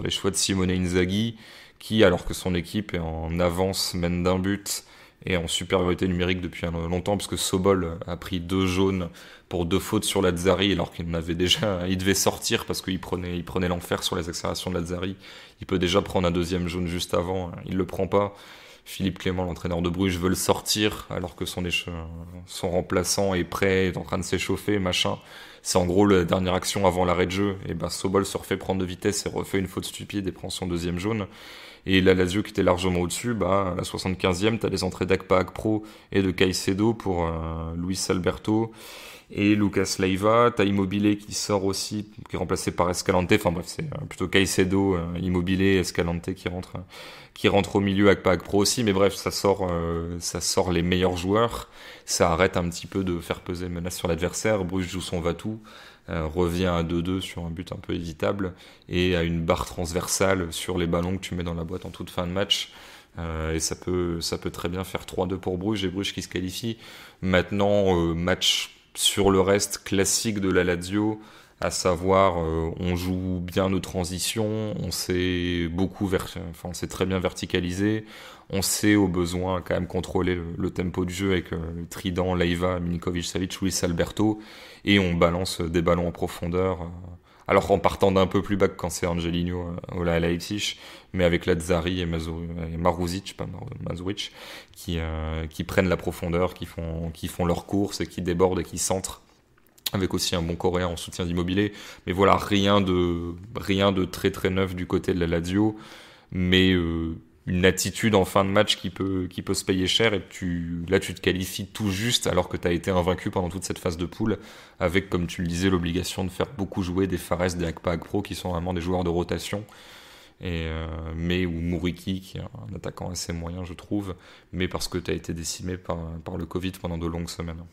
S4: les choix de Simone Inzaghi, qui, alors que son équipe est en avance, mène d'un but, et en supériorité numérique depuis longtemps, parce que Sobol a pris 2 jaunes pour 2 fautes sur Lazzari, alors qu'il en avait déjà, il devait sortir parce qu'il prenait l'enfer sur les accélérations de Lazzari. Il peut déjà prendre un 2e jaune juste avant, il le prend pas. Philippe Clément, l'entraîneur de Bruges, veut le sortir alors que son remplaçant est prêt, est en train de s'échauffer, machin. C'est en gros la dernière action avant l'arrêt de jeu. Et ben Sobol se refait prendre de vitesse et refait une faute stupide et prend son deuxième jaune. Et la Lazio qui était largement au-dessus, à la 75e, t'as les entrées d'Akpa Akpro et de Caicedo pour Luis Alberto et Lucas Leiva. T'as Immobile qui sort aussi, qui est remplacé par Escalante. Enfin bref, c'est plutôt Caicedo, Immobile, Escalante qui rentre au milieu, Akpa Akpro aussi. Mais bref, ça sort les meilleurs joueurs. Ça arrête un petit peu de faire peser menace sur l'adversaire. Bruges joue son va-tout. Revient à 2-2 sur un but un peu évitable et à une barre transversale sur les ballons que tu mets dans la boîte en toute fin de match. Et ça peut très bien faire 3-2 pour Bruges et Bruges qui se qualifie. Maintenant, match sur le reste classique de la Lazio, à savoir on joue bien nos transitions, on s'est très bien verticalisé, on sait au besoin quand même contrôler le tempo du jeu avec le trident Leiva, Milinkovic-Savic, Luis Alberto, et on balance des ballons en profondeur. Alors en partant d'un peu plus bas que quand c'est Angelino à Leipzig, mais avec Lazzari et Maruzic, pas Mazuric, qui prennent la profondeur, qui font leur course et qui débordent et qui centrent, avec aussi un bon coréen en soutien d'Immobilier. Mais voilà, rien de très très neuf du côté de la Lazio, mais une attitude en fin de match qui peut se payer cher, et tu te qualifies tout juste alors que tu as été invaincu pendant toute cette phase de poule, avec, comme tu le disais, l'obligation de faire beaucoup jouer des Fares, des Akpa Akpro, qui sont vraiment des joueurs de rotation, ou Mouriki, qui est un attaquant assez moyen, je trouve, mais parce que tu as été décimé par le Covid pendant de longues semaines.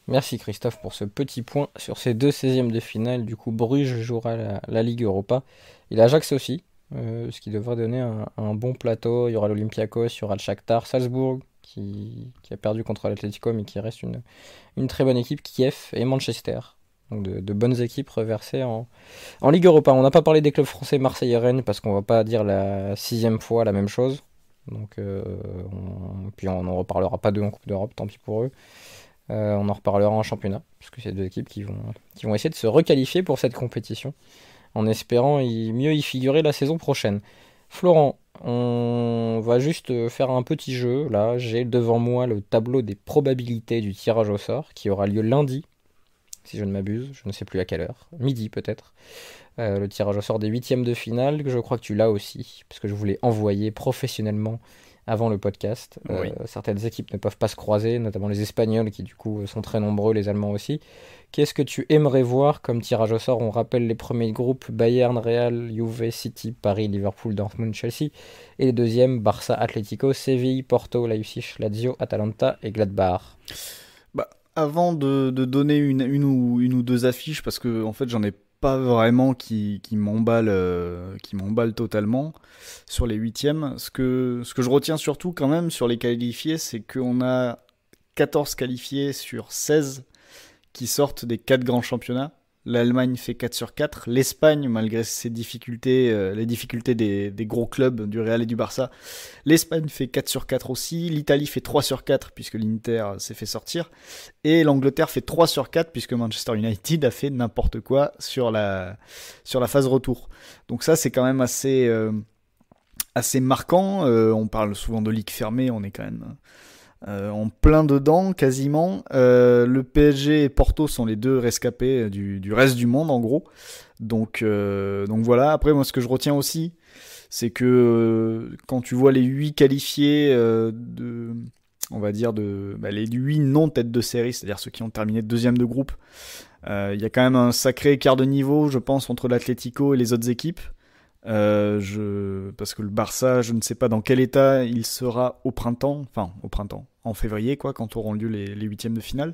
S2: Merci Christophe pour ce petit point sur ces 2 16e de finale. Du coup, Bruges jouera la Ligue Europa et l'Ajax aussi, ce qui devrait donner un bon plateau. Il y aura l'Olympiakos, il y aura le Shakhtar, Salzbourg qui a perdu contre l'Atlético mais qui reste une très bonne équipe, Kiev et Manchester. Donc de bonnes équipes reversées en Ligue Europa. On n'a pas parlé des clubs français, Marseille et Rennes, parce qu'on va pas dire la 6e fois la même chose. Donc puis on n'en reparlera pas d'eux en Coupe d'Europe, tant pis pour eux. On en reparlera en championnat, puisque c'est 2 équipes qui vont essayer de se requalifier pour cette compétition, en espérant mieux y figurer la saison prochaine. Florent, on va juste faire un petit jeu. Là, j'ai devant moi le tableau des probabilités du tirage au sort, qui aura lieu lundi, si je ne m'abuse, je ne sais plus à quelle heure, midi peut-être. Le tirage au sort des 8e de finale, que je crois que tu l'as aussi, parce que je voulais envoyer professionnellement avant le podcast.
S3: Oui.
S2: Certaines équipes ne peuvent pas se croiser, notamment les Espagnols qui du coup sont très nombreux, les Allemands aussi. Qu'est-ce que tu aimerais voir comme tirage au sort? On rappelle les premiers groupes: Bayern, Real, Juve, City, Paris, Liverpool, Dortmund, Chelsea. Et les deuxièmes: Barça, Atlético, Séville, Porto, Leipzig, Lazio, Atalanta et Gladbach.
S3: Avant de donner une ou 2 affiches, parce que en fait j'en ai pas vraiment qui m'emballe totalement sur les 8e. Ce que je retiens surtout quand même sur les qualifiés, c'est qu'on a 14 qualifiés sur 16 qui sortent des 4 grands championnats. L'Allemagne fait 4 sur 4. L'Espagne, malgré ses difficultés, les difficultés des gros clubs du Real et du Barça, l'Espagne fait 4 sur 4 aussi. L'Italie fait 3 sur 4 puisque l'Inter s'est fait sortir. Et l'Angleterre fait 3 sur 4 puisque Manchester United a fait n'importe quoi sur la phase retour. Donc ça, c'est quand même assez marquant. On parle souvent de ligue fermée, on est quand même en plein dedans quasiment. Le PSG et Porto sont les 2 rescapés du reste du monde en gros. Donc voilà. Après, moi, ce que je retiens aussi, c'est que quand tu vois les 8 qualifiés on va dire les 8 non têtes de série, c'est-à-dire ceux qui ont terminé 2e de groupe, il y a quand même un sacré écart de niveau, je pense, entre l'Atlético et les autres équipes. Parce que le Barça, je ne sais pas dans quel état il sera au printemps, en février, quand auront lieu les 8e de finale.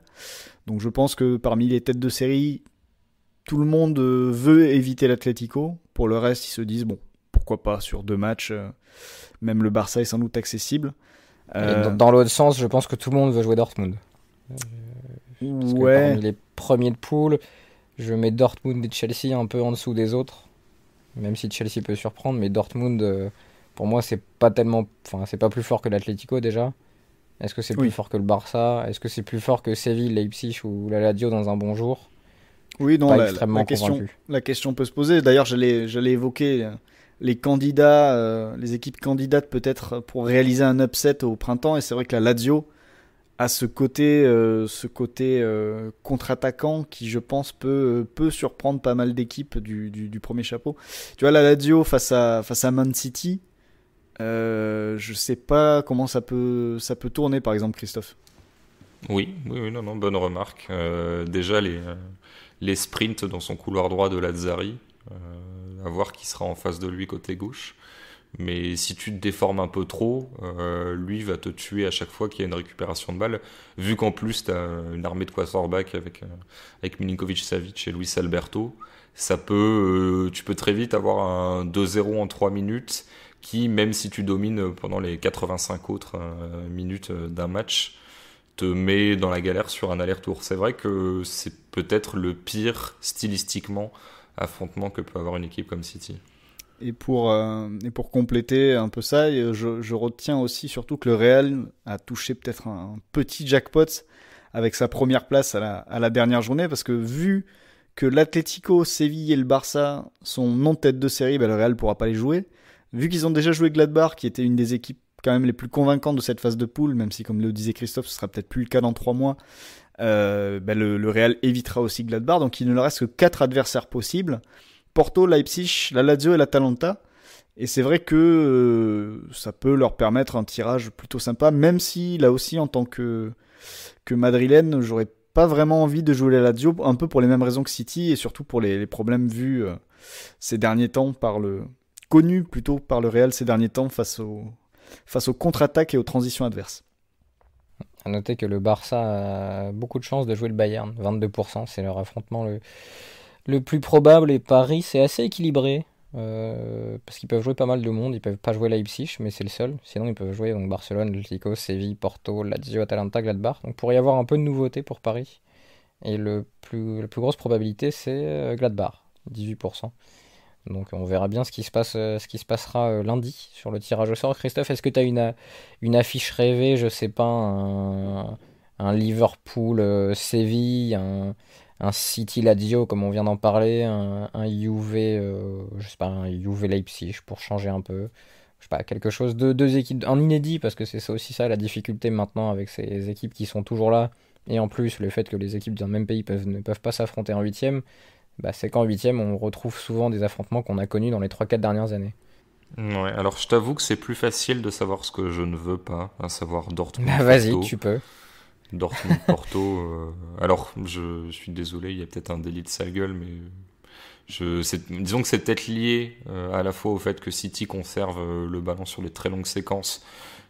S3: Donc je pense que parmi les têtes de série, tout le monde veut éviter l'Atlético. Pour le reste, ils se disent, bon, pourquoi pas sur 2 matchs, même le Barça est sans doute accessible.
S2: Dans l'autre sens, je pense que tout le monde veut jouer Dortmund. Parce que parmi les premiers de poule, je mets Dortmund et Chelsea un peu en dessous des autres. Même si Chelsea peut surprendre, mais Dortmund, pour moi, c'est pas plus fort que l'Atlético déjà. Est-ce que c'est plus fort que le Barça? Est-ce que c'est plus fort que Séville, Leipzig ou la Lazio dans un bon jour?
S3: Oui, non, la question peut se poser. D'ailleurs, j'allais évoquer les candidats, les équipes candidates peut-être pour réaliser un upset au printemps. Et c'est vrai que la Lazio a ce côté contre-attaquant qui, je pense, peut surprendre pas mal d'équipes du premier chapeau. Tu vois, la Lazio face à Man City, je sais pas comment ça peut tourner, par exemple, Christophe.
S4: Oui, non, bonne remarque. Déjà, les sprints dans son couloir droit de Lazzari, à voir qui sera en face de lui côté gauche. Mais si tu te déformes un peu trop, lui va te tuer à chaque fois qu'il y a une récupération de balle. Vu qu'en plus, tu as une armée de quarterback avec Milinkovic-Savic et Luis Alberto, tu peux très vite avoir un 2-0 en 3 minutes qui, même si tu domines pendant les 85 autres minutes d'un match, te met dans la galère sur un aller-retour. C'est vrai que c'est peut-être le pire, stylistiquement, affrontement que peut avoir une équipe comme City.
S3: Et pour compléter un peu ça, je retiens aussi surtout que le Real a touché peut-être un petit jackpot avec sa première place à la dernière journée, parce que vu que l'Atlético, Séville et le Barça sont non tête de série, le Real ne pourra pas les jouer. Vu qu'ils ont déjà joué Gladbach, qui était une des équipes quand même les plus convaincantes de cette phase de poule, même si, comme le disait Christophe, ce sera peut-être plus le cas dans 3 mois, le Real évitera aussi Gladbach, donc il ne leur reste que 4 adversaires possibles. Porto, Leipzig, la Lazio et l'Atalanta. Et c'est vrai que ça peut leur permettre un tirage plutôt sympa, même si là aussi en tant que madrilène, j'aurais pas vraiment envie de jouer la Lazio, un peu pour les mêmes raisons que City et surtout pour les problèmes vus ces derniers temps connus plutôt par le Real ces derniers temps face aux contre-attaques et aux transitions adverses.
S2: À noter que le Barça a beaucoup de chances de jouer le Bayern, 22%, c'est leur affrontement le plus probable, et Paris c'est assez équilibré parce qu'ils peuvent jouer pas mal de monde, ils peuvent pas jouer Leipzig mais c'est le seul, sinon ils peuvent jouer donc Barcelone, Atlético, Séville, Porto, Lazio, Atalanta, Gladbach, donc pourrait y avoir un peu de nouveauté pour Paris, et la plus grosse probabilité c'est Gladbach, 18%. Donc on verra bien ce qui se passera lundi sur le tirage au sort. Christophe, est-ce que tu as une affiche rêvée, je sais pas, un Liverpool Séville, un City Lazio comme on vient d'en parler, un Juve, je sais pas, un Juve Leipzig pour changer un peu, je sais pas, quelque chose de deux équipes, un inédit, parce que c'est ça aussi ça la difficulté maintenant avec ces équipes qui sont toujours là, et en plus le fait que les équipes d'un même pays ne peuvent pas s'affronter en huitième, c'est qu'en huitième on retrouve souvent des affrontements qu'on a connus dans les 3-4 dernières années.
S4: Ouais, alors je t'avoue que c'est plus facile de savoir ce que je ne veux pas, à savoir Dortmund.
S2: Vas-y, tu peux.
S4: Dortmund Porto. Alors, je suis désolé, il y a peut-être un délit de sale gueule, mais disons que c'est peut-être lié à la fois au fait que City conserve le ballon sur les très longues séquences,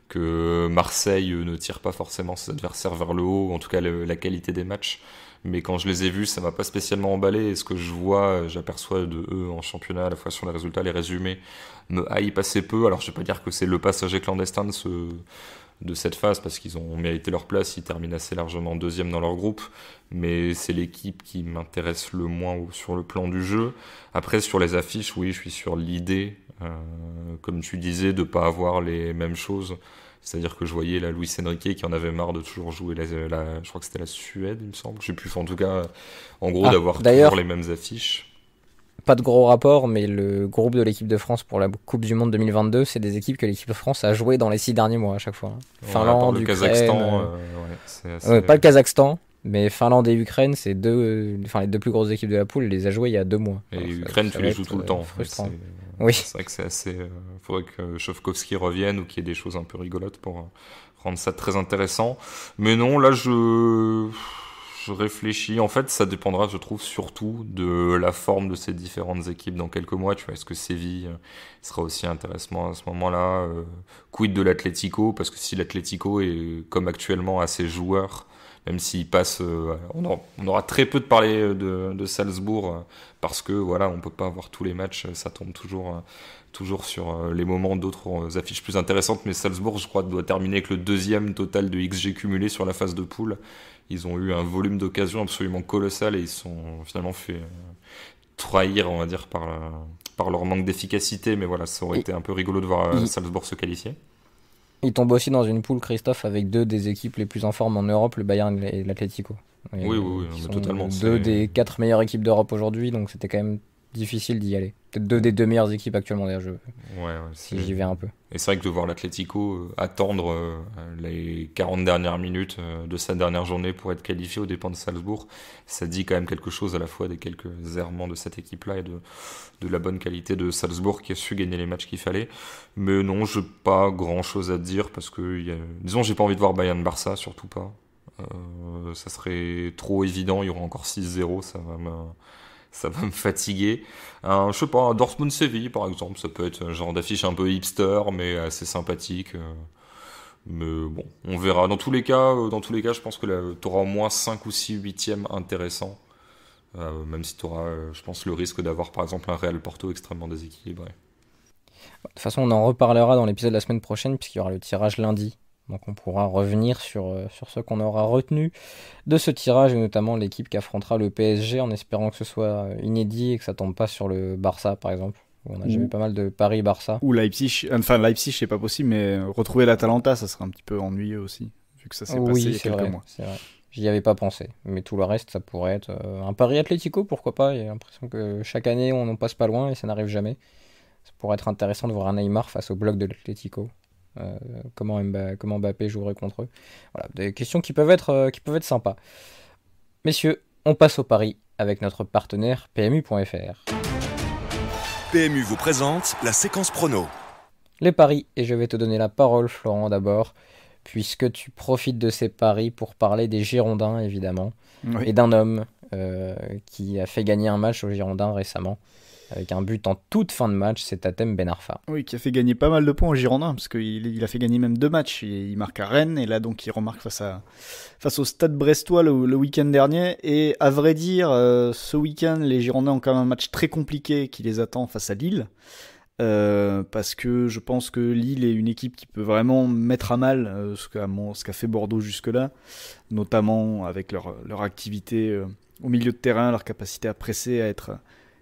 S4: que Marseille ne tire pas forcément ses adversaires vers le haut, en tout cas la qualité des matchs. Mais quand je les ai vus, ça m'a pas spécialement emballé. Et ce que je vois, j'aperçois de eux en championnat, à la fois sur les résultats, les résumés, me hype assez peu. Alors, je vais pas dire que c'est le passager clandestin de cette phase, parce qu'ils ont mérité leur place, ils terminent assez largement deuxième dans leur groupe, mais c'est l'équipe qui m'intéresse le moins sur le plan du jeu. Après, sur les affiches, oui, je suis sur l'idée, comme tu disais, de pas avoir les mêmes choses. C'est-à-dire que je voyais la Luis Enrique qui en avait marre de toujours jouer je crois que c'était la Suède, il me semble. Je sais plus, en tout cas, en gros, d'avoir toujours les mêmes affiches.
S2: Pas de gros rapport, mais le groupe de l'équipe de France pour la Coupe du Monde 2022, c'est des équipes que l'équipe de France a joué dans les 6 derniers mois à chaque fois. Finlande, Ukraine,
S4: Kazakhstan,
S2: pas le Kazakhstan, mais Finlande et Ukraine, c'est les deux plus grosses équipes de la poule, les a jouées il y a 2 mois.
S4: Et Ukraine, tu les joues tout le temps.
S2: Frustrant. Oui.
S4: C'est vrai que c'est assez. Faudrait que Shovkovski revienne ou qu'il y ait des choses un peu rigolotes pour rendre ça très intéressant. Mais non, là, je réfléchis. En fait, ça dépendra, je trouve, surtout de la forme de ces différentes équipes dans quelques mois. Tu vois, est-ce que Séville sera aussi intéressant à ce moment-là? Quid de l'Atlético? Parce que si l'Atlético est, comme actuellement, à ses joueurs, même s'il passe, on aura très peu de parler de Salzbourg, parce que voilà, on peut pas avoir tous les matchs, ça tombe toujours sur les moments d'autres affiches plus intéressantes, mais Salzbourg, je crois, doit terminer avec le 2e total de XG cumulé sur la phase de poule. Ils ont eu un volume d'occasions absolument colossal et ils sont finalement fait trahir, on va dire, par leur manque d'efficacité, mais voilà, ça aurait été un peu rigolo de voir Salzbourg se qualifier.
S2: Il tombe aussi dans une poule, Christophe, avec 2 des équipes les plus en forme en Europe, le Bayern et l'Atlético.
S4: Oui, totalement.
S2: 2 des 4 meilleures équipes d'Europe aujourd'hui, donc c'était quand même difficile d'y aller. Peut-être deux des deux meilleures équipes actuellement d'ailleurs, si j'y vais un peu.
S4: Et c'est vrai que de voir l'Atlético attendre les 40 dernières minutes de sa dernière journée pour être qualifié aux dépens de Salzbourg, ça dit quand même quelque chose à la fois des quelques errements de cette équipe-là et de la bonne qualité de Salzbourg qui a su gagner les matchs qu'il fallait. Mais non, j'ai pas grand-chose à dire parce que, disons, j'ai pas envie de voir Bayern-Barça, surtout pas. Ça serait trop évident, il y aura encore 6-0, ça va me fatiguer. Je sais pas, un Dortmund-Séville par exemple, ça peut être un genre d'affiche un peu hipster mais assez sympathique. Mais bon, on verra. Dans tous les cas, je pense que tu auras au moins 5 ou 6 huitièmes intéressants. Même si tu auras, je pense, le risque d'avoir par exemple un Real Porto extrêmement déséquilibré.
S2: De toute façon, on en reparlera dans l'épisode de la semaine prochaine puisqu'il y aura le tirage lundi. Donc on pourra revenir sur ce qu'on aura retenu de ce tirage, et notamment l'équipe qui affrontera le PSG, en espérant que ce soit inédit et que ça tombe pas sur le Barça par exemple. On a déjà vu pas mal de Paris-Barça.
S3: Ou Leipzig, enfin Leipzig c'est pas possible, mais retrouver l'Atalanta ça serait un petit peu ennuyeux aussi, vu que ça s'est passé il y a quelques mois.
S2: C'est vrai. J'y avais pas pensé, mais tout le reste ça pourrait être un Paris Atlético, pourquoi pas. J'ai l'impression que chaque année on n'en passe pas loin et ça n'arrive jamais. Ça pourrait être intéressant de voir un Neymar face au bloc de l'Atlético. Comment Mbappé jouerait contre eux. Voilà, des questions qui peuvent être sympas. Messieurs, on passe au pari avec notre partenaire PMU.fr.
S1: PMU vous présente la séquence prono.
S2: Les paris, et je vais te donner la parole Florent d'abord, puisque tu profites de ces paris pour parler des Girondins évidemment, et d'un homme qui a fait gagner un match aux Girondins récemment, avec un but en toute fin de match, c'est Hatem Ben Arfa.
S3: Oui, qui a fait gagner pas mal de points aux Girondins, parce qu'il a fait gagner même 2 matchs. Il marque à Rennes, et là donc il remarque face au Stade Brestois le week-end dernier. Et à vrai dire, ce week-end, les Girondins ont quand même un match très compliqué qui les attend face à Lille. Parce que je pense que Lille est une équipe qui peut vraiment mettre à mal ce qu'a fait Bordeaux jusque-là, notamment avec leur activité au milieu de terrain, leur capacité à presser, à être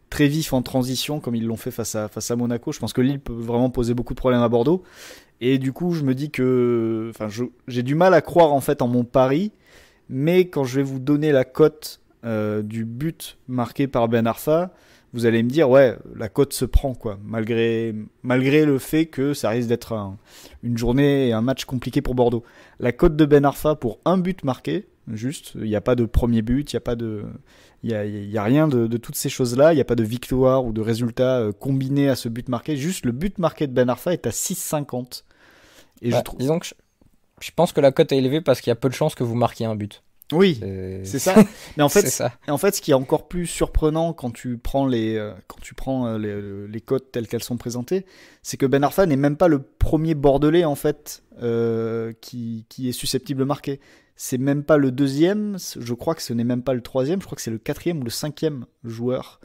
S3: très vif en transition comme ils l'ont fait face à Monaco. Je pense que Lille peut vraiment poser beaucoup de problèmes à Bordeaux, et du coup je me dis que j'ai du mal à croire en fait en mon pari, mais quand je vais vous donner la cote du but marqué par Ben Arfa, vous allez me dire ouais, la cote se prend quoi, malgré le fait que ça risque d'être une journée et un match compliqué pour Bordeaux. La cote de Ben Arfa pour un but marqué, juste, il n'y a pas de premier but, il y a rien de toutes ces choses-là, il n'y a pas de victoire ou de résultat combiné à ce but marqué, juste le but marqué de Ben Arfa est à 6,50. Et
S2: disons que je pense que la cote est élevée parce qu'il y a peu de chances que vous marquiez un but.
S3: Oui, c'est ça. Mais en fait, ce qui est encore plus surprenant quand tu prends les cotes telles qu'elles sont présentées, c'est que Ben Arfa n'est même pas le premier Bordelais en fait qui est susceptible de marquer. C'est même pas le deuxième, je crois que ce n'est même pas le troisième, je crois que c'est le 4e ou le 5e joueur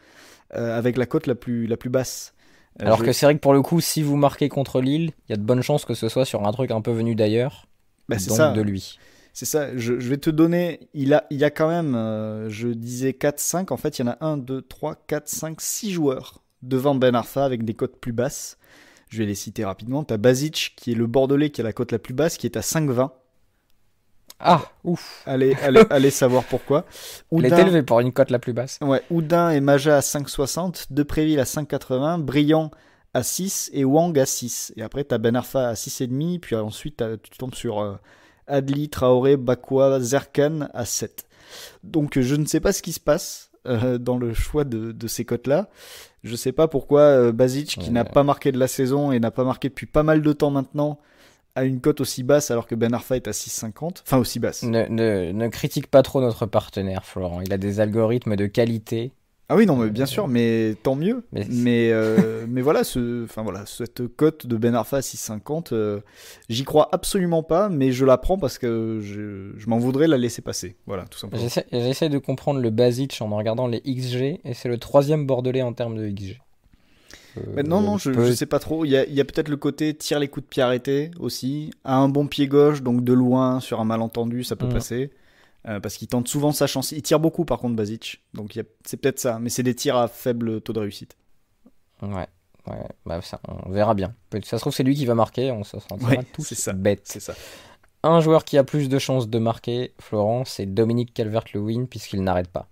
S3: avec la cote la plus basse.
S2: Alors que c'est vrai que pour le coup, si vous marquez contre Lille, il y a de bonnes chances que ce soit sur un truc un peu venu d'ailleurs, donc ça. De lui.
S3: C'est ça, je vais te donner, il y a quand même, je disais 4-5, en fait il y en a 1, 2, 3, 4, 5, 6 joueurs devant Ben Arfa avec des cotes plus basses. Je vais les citer rapidement. Tu as Basic qui est le Bordelais qui a la cote la plus basse, qui est à 5,20.
S2: Ah, ouf.
S3: Allez savoir pourquoi.
S2: Il est élevé pour une cote la plus basse.
S3: Ouais, Oudin et Maja à 5,60, Depréville à 5,80, Briand à 6 et Wang à 6. Et après, tu as Ben Arfa à 6,5, puis ensuite, tu tombes sur Adli, Traoré, Bakwa, Zerkan à 7. Donc, je ne sais pas ce qui se passe dans le choix de ces cotes-là. Je ne sais pas pourquoi Basic, qui n'a pas marqué de la saison et n'a pas marqué depuis pas mal de temps maintenant, à une cote aussi basse alors que Ben Arfa est à 6,50, enfin aussi basse.
S2: Ne critique pas trop notre partenaire Florent, il a des algorithmes de qualité.
S3: Ah oui, non, mais bien sûr, mais tant mieux. Mais voilà, cette cote de Ben Arfa à 6,50, j'y crois absolument pas, mais je la prends parce que je m'en voudrais la laisser passer. Voilà, tout simplement.
S2: J'essaie de comprendre le Basic en regardant les XG, et c'est le 3e Bordelais en termes de XG.
S3: Non, je sais pas trop. Il y a peut-être le côté tire les coups de pied arrêtés aussi. À un bon pied gauche, donc de loin, sur un malentendu, ça peut passer. Parce qu'il tente souvent sa chance. Il tire beaucoup par contre, Basic. Donc c'est peut-être ça. Mais c'est des tirs à faible taux de réussite.
S2: Ouais. Bah, ça, on verra bien. Ça se trouve, c'est lui qui va marquer. On se sentira tous bêtes.
S3: C'est ça.
S2: Un joueur qui a plus de chances de marquer, Florent, c'est Dominique Calvert-Lewin, puisqu'il n'arrête pas.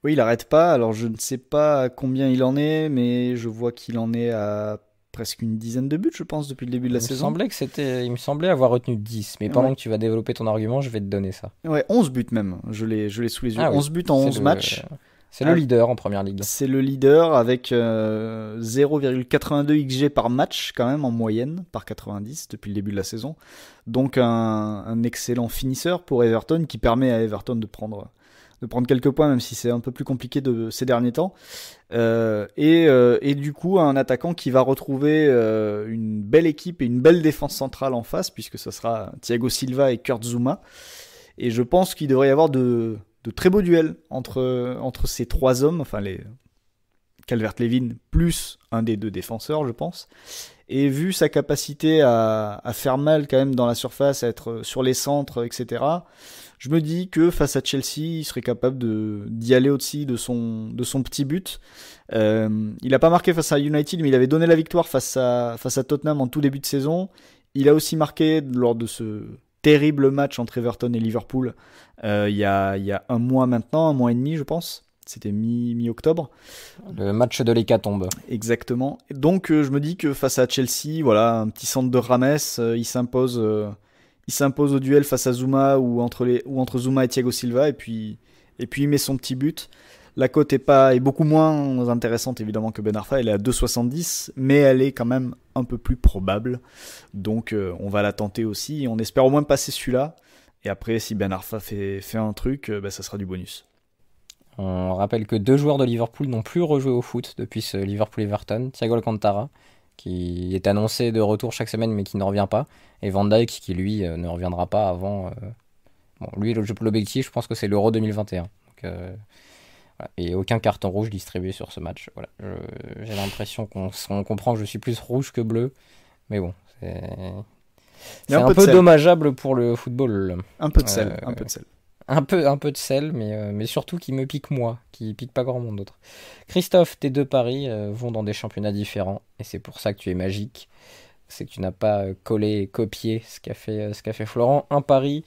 S3: Oui, il n'arrête pas. Alors, je ne sais pas à combien il en est, mais je vois qu'il en est à presque une dizaine de buts, je pense, depuis le début de la saison.
S2: Il me semblait avoir retenu 10, mais pendant que tu vas développer ton argument, je vais te donner ça.
S3: Ouais, 11 buts même. Je l'ai sous les yeux.
S2: Ah oui,
S3: 11 buts en 11 matchs.
S2: C'est le leader en première ligue.
S3: C'est le leader avec 0,82 XG par match quand même en moyenne par 90 depuis le début de la saison. Donc un excellent finisseur pour Everton qui permet à Everton de prendre quelques points même si c'est un peu plus compliqué ces derniers temps. Et du coup un attaquant qui va retrouver une belle équipe et une belle défense centrale en face puisque ce sera Thiago Silva et Kurt Zouma. Et je pense qu'il devrait y avoir de très beaux duels entre ces trois hommes, enfin les Calvert-Lewin plus un des deux défenseurs, je pense. Et vu sa capacité à faire mal quand même dans la surface, à être sur les centres, etc., je me dis que face à Chelsea, il serait capable d'y aller aussi de son petit but. Il n'a pas marqué face à United, mais il avait donné la victoire face à Tottenham en tout début de saison. Il a aussi marqué lors de ce terrible match entre Everton et Liverpool il y a un mois maintenant, un mois et demi je pense, c'était mi-octobre.
S2: Le match de l'hécatombe.
S3: Exactement. Donc je me dis que face à Chelsea, voilà, un petit centre de Rames, il s'impose au duel face à Zouma ou entre Zouma et Thiago Silva et puis il met son petit but. La cote est beaucoup moins intéressante évidemment que Ben Arfa, elle est à 2,70, mais elle est quand même un peu plus probable. Donc on va la tenter aussi, on espère au moins passer celui-là. Et après, si Ben Arfa fait un truc, ça sera du bonus.
S2: On rappelle que 2 joueurs de Liverpool n'ont plus rejoué au foot depuis ce Liverpool-Everton. Thiago Alcantara, qui est annoncé de retour chaque semaine mais qui ne revient pas. Et Van Dijk, qui lui ne reviendra pas avant... lui, l'objectif, je pense que c'est l'Euro 2021. Donc, voilà. Et aucun carton rouge distribué sur ce match. Voilà. J'ai l'impression qu'on comprend que je suis plus rouge que bleu. Mais bon, c'est un peu dommageable pour le football.
S3: Un peu de sel.
S2: Un peu de sel, mais surtout qui me pique moi, qui pique pas grand monde d'autre. Christophe, tes deux paris vont dans des championnats différents, et c'est pour ça que tu es magique. C'est que tu n'as pas collé et copié ce qu'a fait Florent. Un pari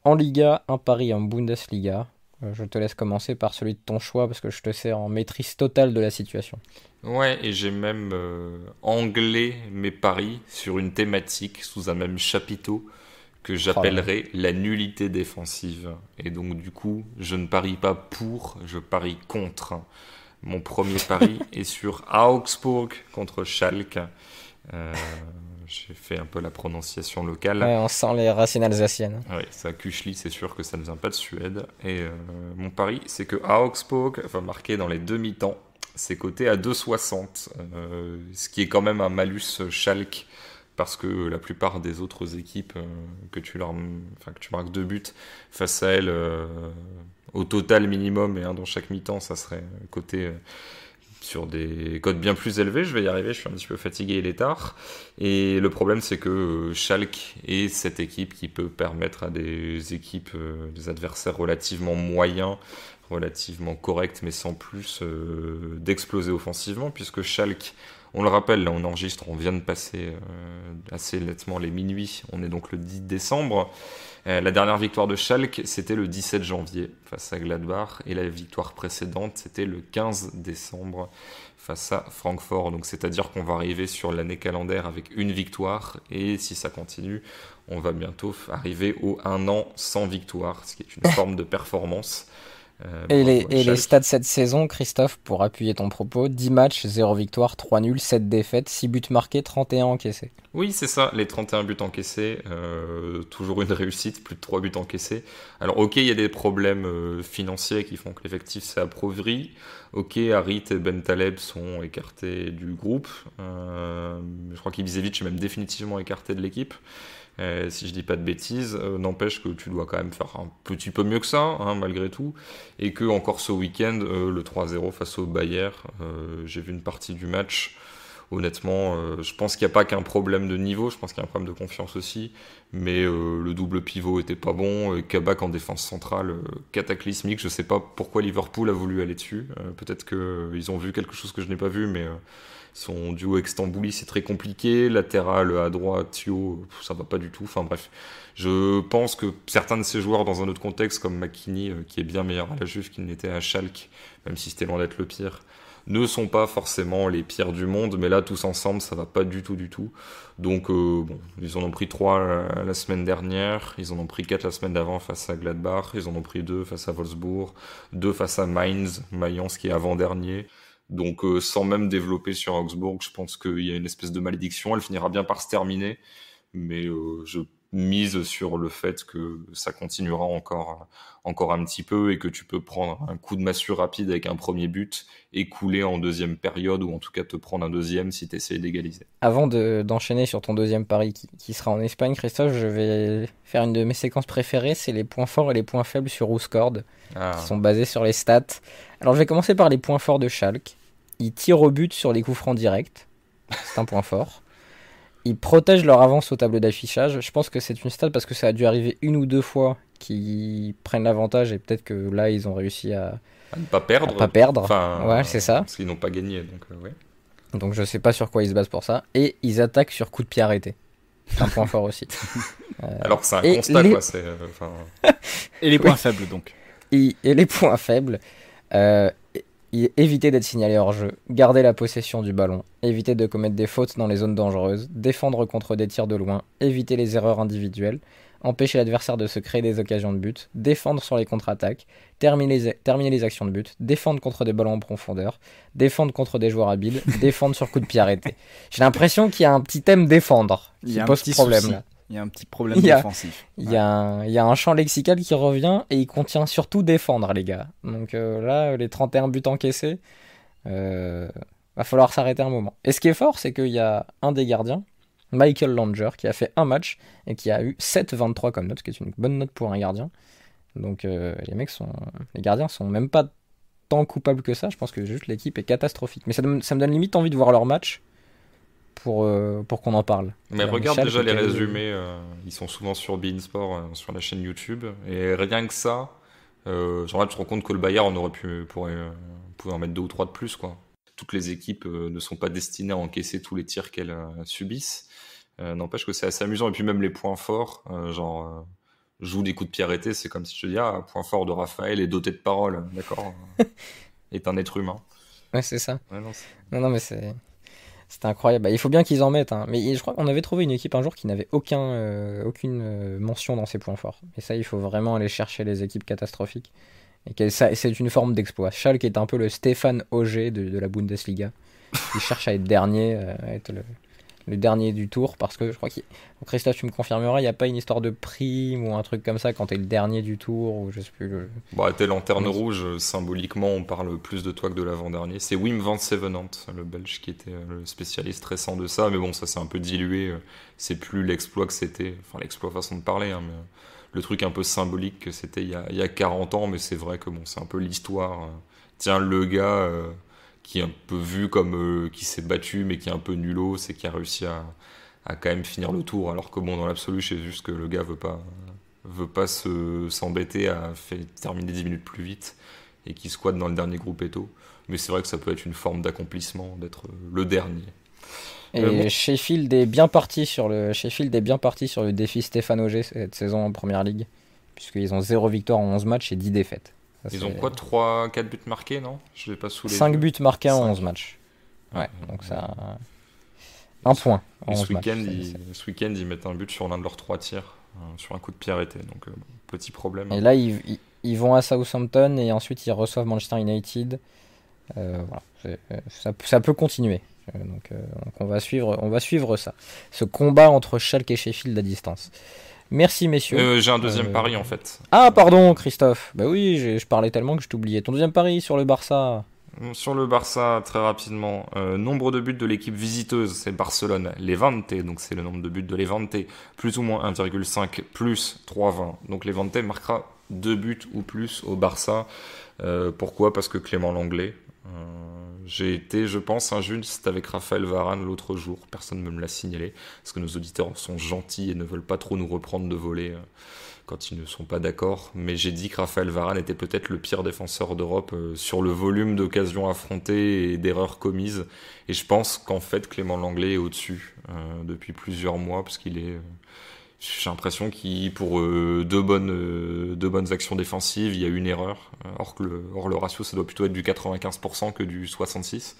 S2: en Liga, un pari en Bundesliga. Je te laisse commencer par celui de ton choix, parce que je te sais en maîtrise totale de la situation.
S4: Ouais, et j'ai même anglais mes paris sur une thématique sous un même chapiteau que j'appellerais la nullité défensive. Et donc du coup, je ne parie pas pour, je parie contre. Mon premier pari est sur Augsburg contre Schalke. J'ai fait un peu la prononciation locale.
S2: Ouais, on sent les racines alsaciennes.
S4: Oui, ça Kuchli, c'est sûr que ça ne vient pas de Suède. Et mon pari, c'est que Augsburg va marquer dans les demi-temps. C'est coté à 2,60, ce qui est quand même un malus Schalke, parce que la plupart des autres équipes que tu marques 2 buts face à elles, au total minimum et un dans chaque mi-temps, ça serait coté sur des cotes bien plus élevés. Je vais y arriver, je suis un petit peu fatigué, il est tard. Et le problème, c'est que Schalke est cette équipe qui peut permettre à des adversaires relativement moyens, relativement corrects, mais sans plus d'exploser offensivement, puisque Schalke, on le rappelle, là on enregistre, on vient de passer assez nettement les minuit, on est donc le 10 décembre. La dernière victoire de Schalke, c'était le 17 janvier face à Gladbach, et la victoire précédente, c'était le 15 décembre face à Francfort. Donc c'est-à-dire qu'on va arriver sur l'année calendaire avec une victoire, et si ça continue, on va bientôt arriver au 1 an sans victoire, ce qui est une forme de performance.
S2: Et les stats cette saison, Christophe, pour appuyer ton propos, 10 matchs, 0 victoire, 3 nuls, 7 défaites, 6 buts marqués, 31 encaissés.
S4: Oui, c'est ça, les 31 buts encaissés, toujours une réussite, plus de 3 buts encaissés. Alors ok, il y a des problèmes financiers qui font que l'effectif s'est appauvri. Ok, Harit et Ben Taleb sont écartés du groupe. Je crois qu'Ibisevic est même définitivement écarté de l'équipe. Si je dis pas de bêtises, n'empêche que tu dois quand même faire un petit peu mieux que ça, hein, malgré tout, et que encore ce week-end, le 3-0 face au Bayern, j'ai vu une partie du match Honnêtement, je pense qu'il n'y a pas qu'un problème de niveau, je pense qu'il y a un problème de confiance aussi. Mais le double pivot était pas bon. Kabak en défense centrale, cataclysmique. Je sais pas pourquoi Liverpool a voulu aller dessus. Peut-être qu'ils ont vu quelque chose que je n'ai pas vu, mais son duo avec Stambouli, c'est très compliqué. Latéral à droite, Thio, ça va pas du tout. Enfin bref, je pense que certains de ces joueurs dans un autre contexte, comme McKinney, qui est bien meilleur à la Juve qu'il n'était à Schalke, même si c'était loin d'être le pire, ne sont pas forcément les pires du monde, mais là, tous ensemble, ça va pas du tout, du tout. Donc, bon, ils en ont pris 3 la semaine dernière, ils en ont pris 4 la semaine d'avant face à Gladbach, ils en ont pris 2 face à Wolfsburg, 2 face à Mainz, Mayence qui est avant-dernier. Donc, sans même développer sur Augsbourg, je pense qu'il y a une espèce de malédiction, elle finira bien par se terminer, mais je mise sur le fait que ça continuera encore un petit peu et que tu peux prendre un coup de massue rapide avec un premier but et couler en deuxième période ou en tout cas te prendre un deuxième si tu essaies d'égaliser.
S2: Avant d'enchaîner sur ton deuxième pari qui sera en Espagne, Christophe, je vais faire une de mes séquences préférées, c'est les points forts et les points faibles sur WhoScored, qui sont basés sur les stats. Alors je vais commencer par les points forts de Schalke. Ils tirent au but sur les coups francs directs, c'est un point fort. Ils protègent leur avance au tableau d'affichage. Je pense que c'est une stat parce que ça a dû arriver une ou deux fois qu'ils prennent l'avantage et peut-être que là ils ont réussi à
S4: ne pas perdre.
S2: Enfin, ouais, c'est ça.
S4: Parce qu'ils n'ont pas gagné. Ouais.
S2: Donc je sais pas sur quoi ils se basent pour ça. Et ils attaquent sur coup de pied arrêté. C'est un point fort aussi.
S4: Alors c'est un constat quoi.
S3: Et les points faibles donc.
S2: Et les points faibles. Éviter d'être signalé hors jeu, garder la possession du ballon, éviter de commettre des fautes dans les zones dangereuses, défendre contre des tirs de loin, éviter les erreurs individuelles, empêcher l'adversaire de se créer des occasions de but, défendre sur les contre-attaques, terminer les actions de but, défendre contre des ballons en profondeur, défendre contre des joueurs habiles, défendre sur coup de pied arrêté. J'ai l'impression qu'il y a un petit thème défendre qui pose problème là.
S3: Il y a un petit problème défensif.
S2: Il y a un champ lexical qui revient et il contient surtout défendre, les gars. Donc là, les 31 buts encaissés, va falloir s'arrêter un moment. Et ce qui est fort, c'est qu'il y a un des gardiens, Michael Langer, qui a fait un match et qui a eu 7,23 comme note, ce qui est une bonne note pour un gardien. Donc les gardiens sont même pas tant coupables que ça. Je pense que juste l'équipe est catastrophique. Mais ça me donne limite envie de voir leur match. Pour qu'on en parle.
S4: Mais regarde déjà les résumés, ils sont souvent sur beIN Sport, sur la chaîne YouTube, et rien que ça, genre là tu te rends compte que le Bayern pouvait en mettre 2 ou 3 de plus, quoi. Toutes les équipes ne sont pas destinées à encaisser tous les tirs qu'elles subissent. N'empêche que c'est assez amusant, et puis même les points forts, joue des coups de pied arrêtés, c'est comme si je te dis, point fort de Raphaël est doté de parole, d'accord, est un être humain.
S2: Ouais, c'est ça.
S4: Ouais,
S2: non, mais c'est incroyable. Il faut bien qu'ils en mettent. Hein. Mais je crois qu'on avait trouvé une équipe un jour qui n'avait aucune mention dans ses points forts. Et ça, il faut vraiment aller chercher les équipes catastrophiques. Et c'est une forme d'exploit. Schalke est un peu le Stéphane Auger de la Bundesliga. Il cherche à être dernier, à être le dernier du tour. Parce que je crois Christophe, tu me confirmeras, il n'y a pas une histoire de prime ou un truc comme ça quand t'es le dernier du tour. Ou je sais plus.
S4: T'es lanterne rouge, symboliquement, on parle plus de toi que de l'avant-dernier. C'est Wim van Sevenant, le Belge, qui était le spécialiste récent de ça. Mais bon, ça s'est un peu dilué. C'est plus l'exploit que c'était. Enfin, l'exploit, façon de parler, hein, mais le truc un peu symbolique que c'était il y a 40 ans. Mais c'est vrai que bon, c'est un peu l'histoire. Tiens, le gars qui est un peu vu comme qui s'est battu, mais qui est un peu nulot, c'est qui a réussi à quand même finir le tour, alors que bon, dans l'absolu, c'est juste que le gars veut pas s'embêter à terminer 10 minutes plus vite et qui squatte dans le dernier gruppetto. Mais c'est vrai que ça peut être une forme d'accomplissement d'être le dernier.
S2: Et Sheffield est bien parti sur le défi Stéphane Auger cette saison en Première Ligue, puisqu'ils ont 0 victoire en 11 matchs et 10 défaites. Ça,
S4: ils ont quoi, 3-4 buts marqués, non? Je l'ai pas sous les
S2: 5
S4: yeux.
S2: buts marqués en 11 matchs. Ouais, donc ça... Un point.
S4: Et ce week-end, ils mettent un but sur l'un de leurs 3 tirs, sur un coup de pied arrêté. Donc, petit problème.
S2: Et là, ils vont à Southampton et ensuite ils reçoivent Manchester United. Voilà, ça peut continuer. Donc on va suivre ça. Ce combat entre Schalke et Sheffield à distance. Merci, messieurs.
S4: J'ai un deuxième pari, en fait.
S2: Ah, pardon, Christophe. Bah oui, je parlais tellement que je t'oubliais. Ton deuxième pari sur le Barça.
S4: Sur le Barça, très rapidement, nombre de buts de l'équipe visiteuse, c'est Barcelone, Levante, donc c'est le nombre de buts de Levante, plus ou moins 1,5, plus 3,20. Donc Levante marquera 2 buts ou plus au Barça. Pourquoi? Parce que Clément Lenglet, j'ai été, je pense, injuste avec Raphaël Varane l'autre jour. Personne ne me l'a signalé, parce que nos auditeurs sont gentils et ne veulent pas trop nous reprendre de volée quand ils ne sont pas d'accord. Mais j'ai dit que Raphaël Varane était peut-être le pire défenseur d'Europe sur le volume d'occasions affrontées et d'erreurs commises. Et je pense qu'en fait, Clément Lenglet est au-dessus depuis plusieurs mois, parce qu'il est... J'ai l'impression qu'il, pour deux bonnes actions défensives, il y a une erreur. Or le ratio, ça doit plutôt être du 95% que du 66%.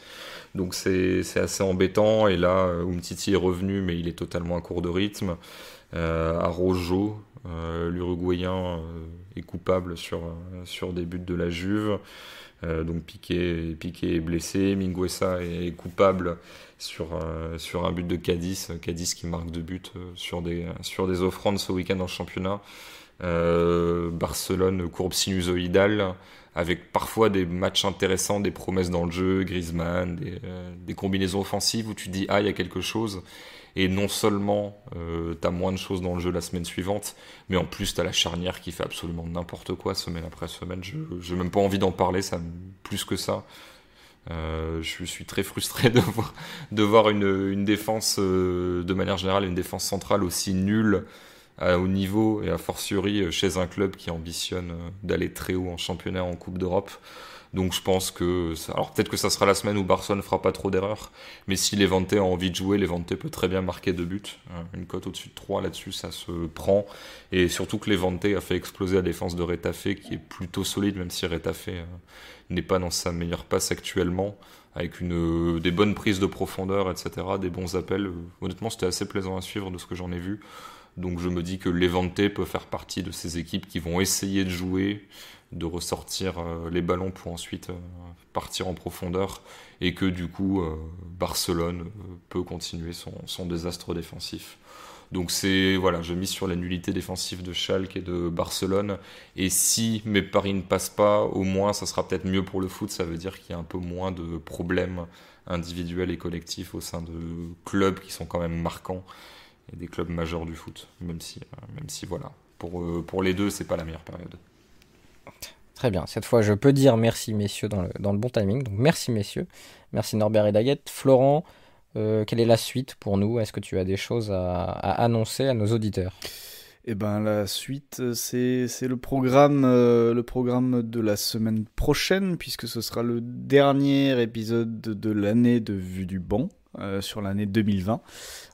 S4: Donc c'est assez embêtant. Et là, Umtiti est revenu, mais il est totalement à court de rythme. Araujo, l'Uruguayen, est coupable sur des buts de la Juve. Donc Piqué est blessé. Mingueza est coupable sur un but de Cadiz qui marque 2 buts sur des offrandes ce week-end en championnat. Barcelone, courbe sinusoïdale, avec parfois des matchs intéressants, des promesses dans le jeu, Griezmann, des combinaisons offensives où tu te dis il y a quelque chose. Et non seulement t'as moins de choses dans le jeu la semaine suivante, mais en plus t'as la charnière qui fait absolument n'importe quoi semaine après semaine. J'ai même pas envie d'en parler, plus que ça. Je suis très frustré de voir une défense, de manière générale, une défense centrale aussi nulle à haut niveau, et a fortiori chez un club qui ambitionne d'aller très haut en championnat, en Coupe d'Europe. Donc je pense que... Alors peut-être que ça sera la semaine où Barcelone ne fera pas trop d'erreurs, mais si Levante a envie de jouer, Levante peut très bien marquer 2 buts. Une cote au-dessus de 3 là-dessus, ça se prend. Et surtout que Levante a fait exploser la défense de Retafe, qui est plutôt solide, même si Retafe n'est pas dans sa meilleure passe actuellement, avec des bonnes prises de profondeur, etc., des bons appels. Honnêtement, c'était assez plaisant à suivre de ce que j'en ai vu. Donc je me dis que Levante peut faire partie de ces équipes qui vont essayer de jouer, de ressortir les ballons pour ensuite partir en profondeur, et que du coup Barcelone peut continuer son désastre défensif. Donc je mise sur la nullité défensive de Schalke et de Barcelone, et si mes paris ne passent pas, au moins ça sera peut-être mieux pour le foot. Ça veut dire qu'il y a un peu moins de problèmes individuels et collectifs au sein de clubs qui sont quand même marquants, et des clubs majeurs du foot, même si voilà, pour les deux, c'est pas la meilleure période.
S2: Très bien, cette fois je peux dire merci messieurs dans le bon timing, donc merci messieurs, merci Norbert et Daguette. Florent, quelle est la suite pour nous? Est-ce que tu as des choses à annoncer à nos auditeurs?
S3: Eh ben la suite, c'est le programme de la semaine prochaine, puisque ce sera le dernier épisode de l'année de Vue du Banc, sur l'année 2020.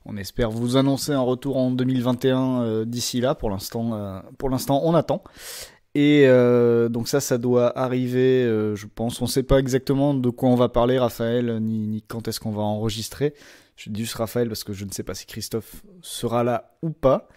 S3: On espère vous annoncer un retour en 2021 d'ici là. Pour l'instant, on attend. Et donc ça doit arriver, je pense. On ne sait pas exactement de quoi on va parler, Raphaël, ni quand est-ce qu'on va enregistrer. Je dis juste Raphaël parce que je ne sais pas si Christophe sera là ou pas,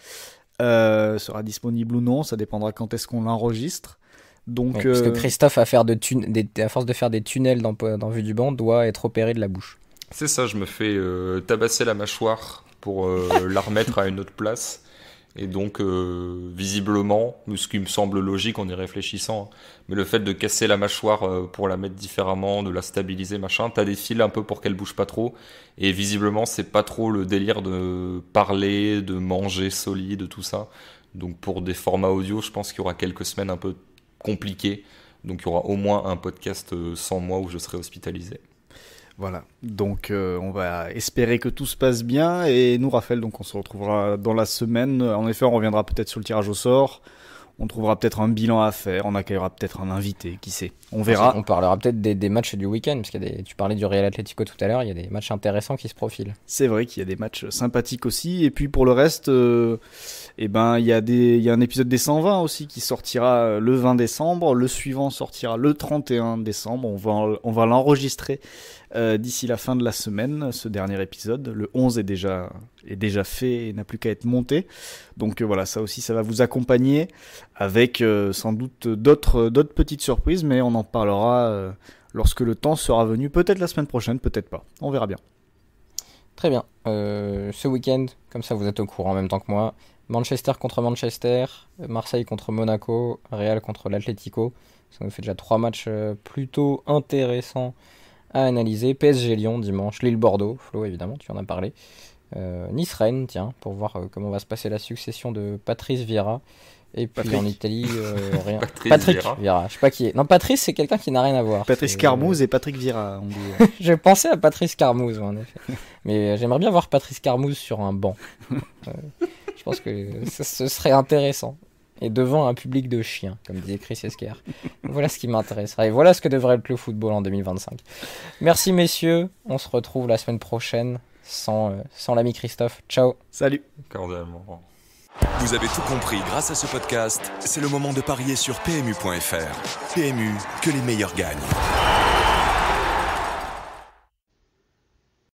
S3: sera disponible ou non. Ça dépendra quand est-ce qu'on l'enregistre. Donc,
S2: ouais, parce que Christophe, à force de faire des tunnels dans Vue du Banc, doit être opéré de la bouche.
S4: C'est ça, je me fais tabasser la mâchoire pour la remettre à une autre place. Et donc, visiblement, ce qui me semble logique en y réfléchissant, mais le fait de casser la mâchoire pour la mettre différemment, de la stabiliser, machin, t'as des fils un peu pour qu'elle bouge pas trop. Et visiblement, c'est pas trop le délire de parler, de manger solide, tout ça. Donc, pour des formats audio, je pense qu'il y aura quelques semaines un peu compliquées. Donc, il y aura au moins un podcast sans moi où je serai hospitalisé.
S3: Voilà, donc on va espérer que tout se passe bien, et nous, Raphaël, donc on se retrouvera dans la semaine. En effet, on reviendra peut-être sur le tirage au sort, on trouvera peut-être un bilan à faire, on accueillera peut-être un invité, qui sait, on verra.
S2: On parlera peut-être des matchs du week-end, parce qu'il tu parlais du Real Atlético tout à l'heure, il y a des matchs intéressants qui se profilent.
S3: C'est vrai qu'il y a des matchs sympathiques aussi, et puis pour le reste, il y a un épisode des 120 aussi qui sortira le 20 décembre, le suivant sortira le 31 décembre, on va l'enregistrer d'ici la fin de la semaine, ce dernier épisode. Le 11 est déjà fait et n'a plus qu'à être monté. Donc voilà, ça aussi, ça va vous accompagner avec sans doute d'autres petites surprises, mais on en parlera lorsque le temps sera venu. Peut-être la semaine prochaine, peut-être pas. On verra bien.
S2: Très bien. Ce week-end, comme ça vous êtes au courant en même temps que moi, Manchester contre Manchester, Marseille contre Monaco, Real contre l'Atlético. Ça nous fait déjà 3 matchs plutôt intéressants à analyser. PSG Lyon dimanche, Lille Bordeaux, Flo évidemment, tu en as parlé. Nice Rennes, tiens, pour voir comment va se passer la succession de Patrice Vieira. Et puis
S3: Patrick.
S2: en Italie, rien.
S4: Patrice
S2: Vieira. Je sais pas qui est. Non, Patrice, c'est quelqu'un qui n'a rien à voir.
S3: Patrice
S2: C'est-
S3: Carmouze et Patrick Vieira, on dit.
S2: J'ai pensé à Patrice Carmouze, en effet. Mais j'aimerais bien voir Patrice Carmouze sur un banc. Je pense que ce serait intéressant. Et devant un public de chiens, comme disait Chris Esquer. Voilà ce qui m'intéresserait. Et voilà ce que devrait être le football en 2025. Merci messieurs. On se retrouve la semaine prochaine sans l'ami Christophe. Ciao.
S3: Salut.
S4: Cordialement.
S1: Vous avez tout compris grâce à ce podcast. C'est le moment de parier sur PMU.fr. PMU, que les meilleurs gagnent.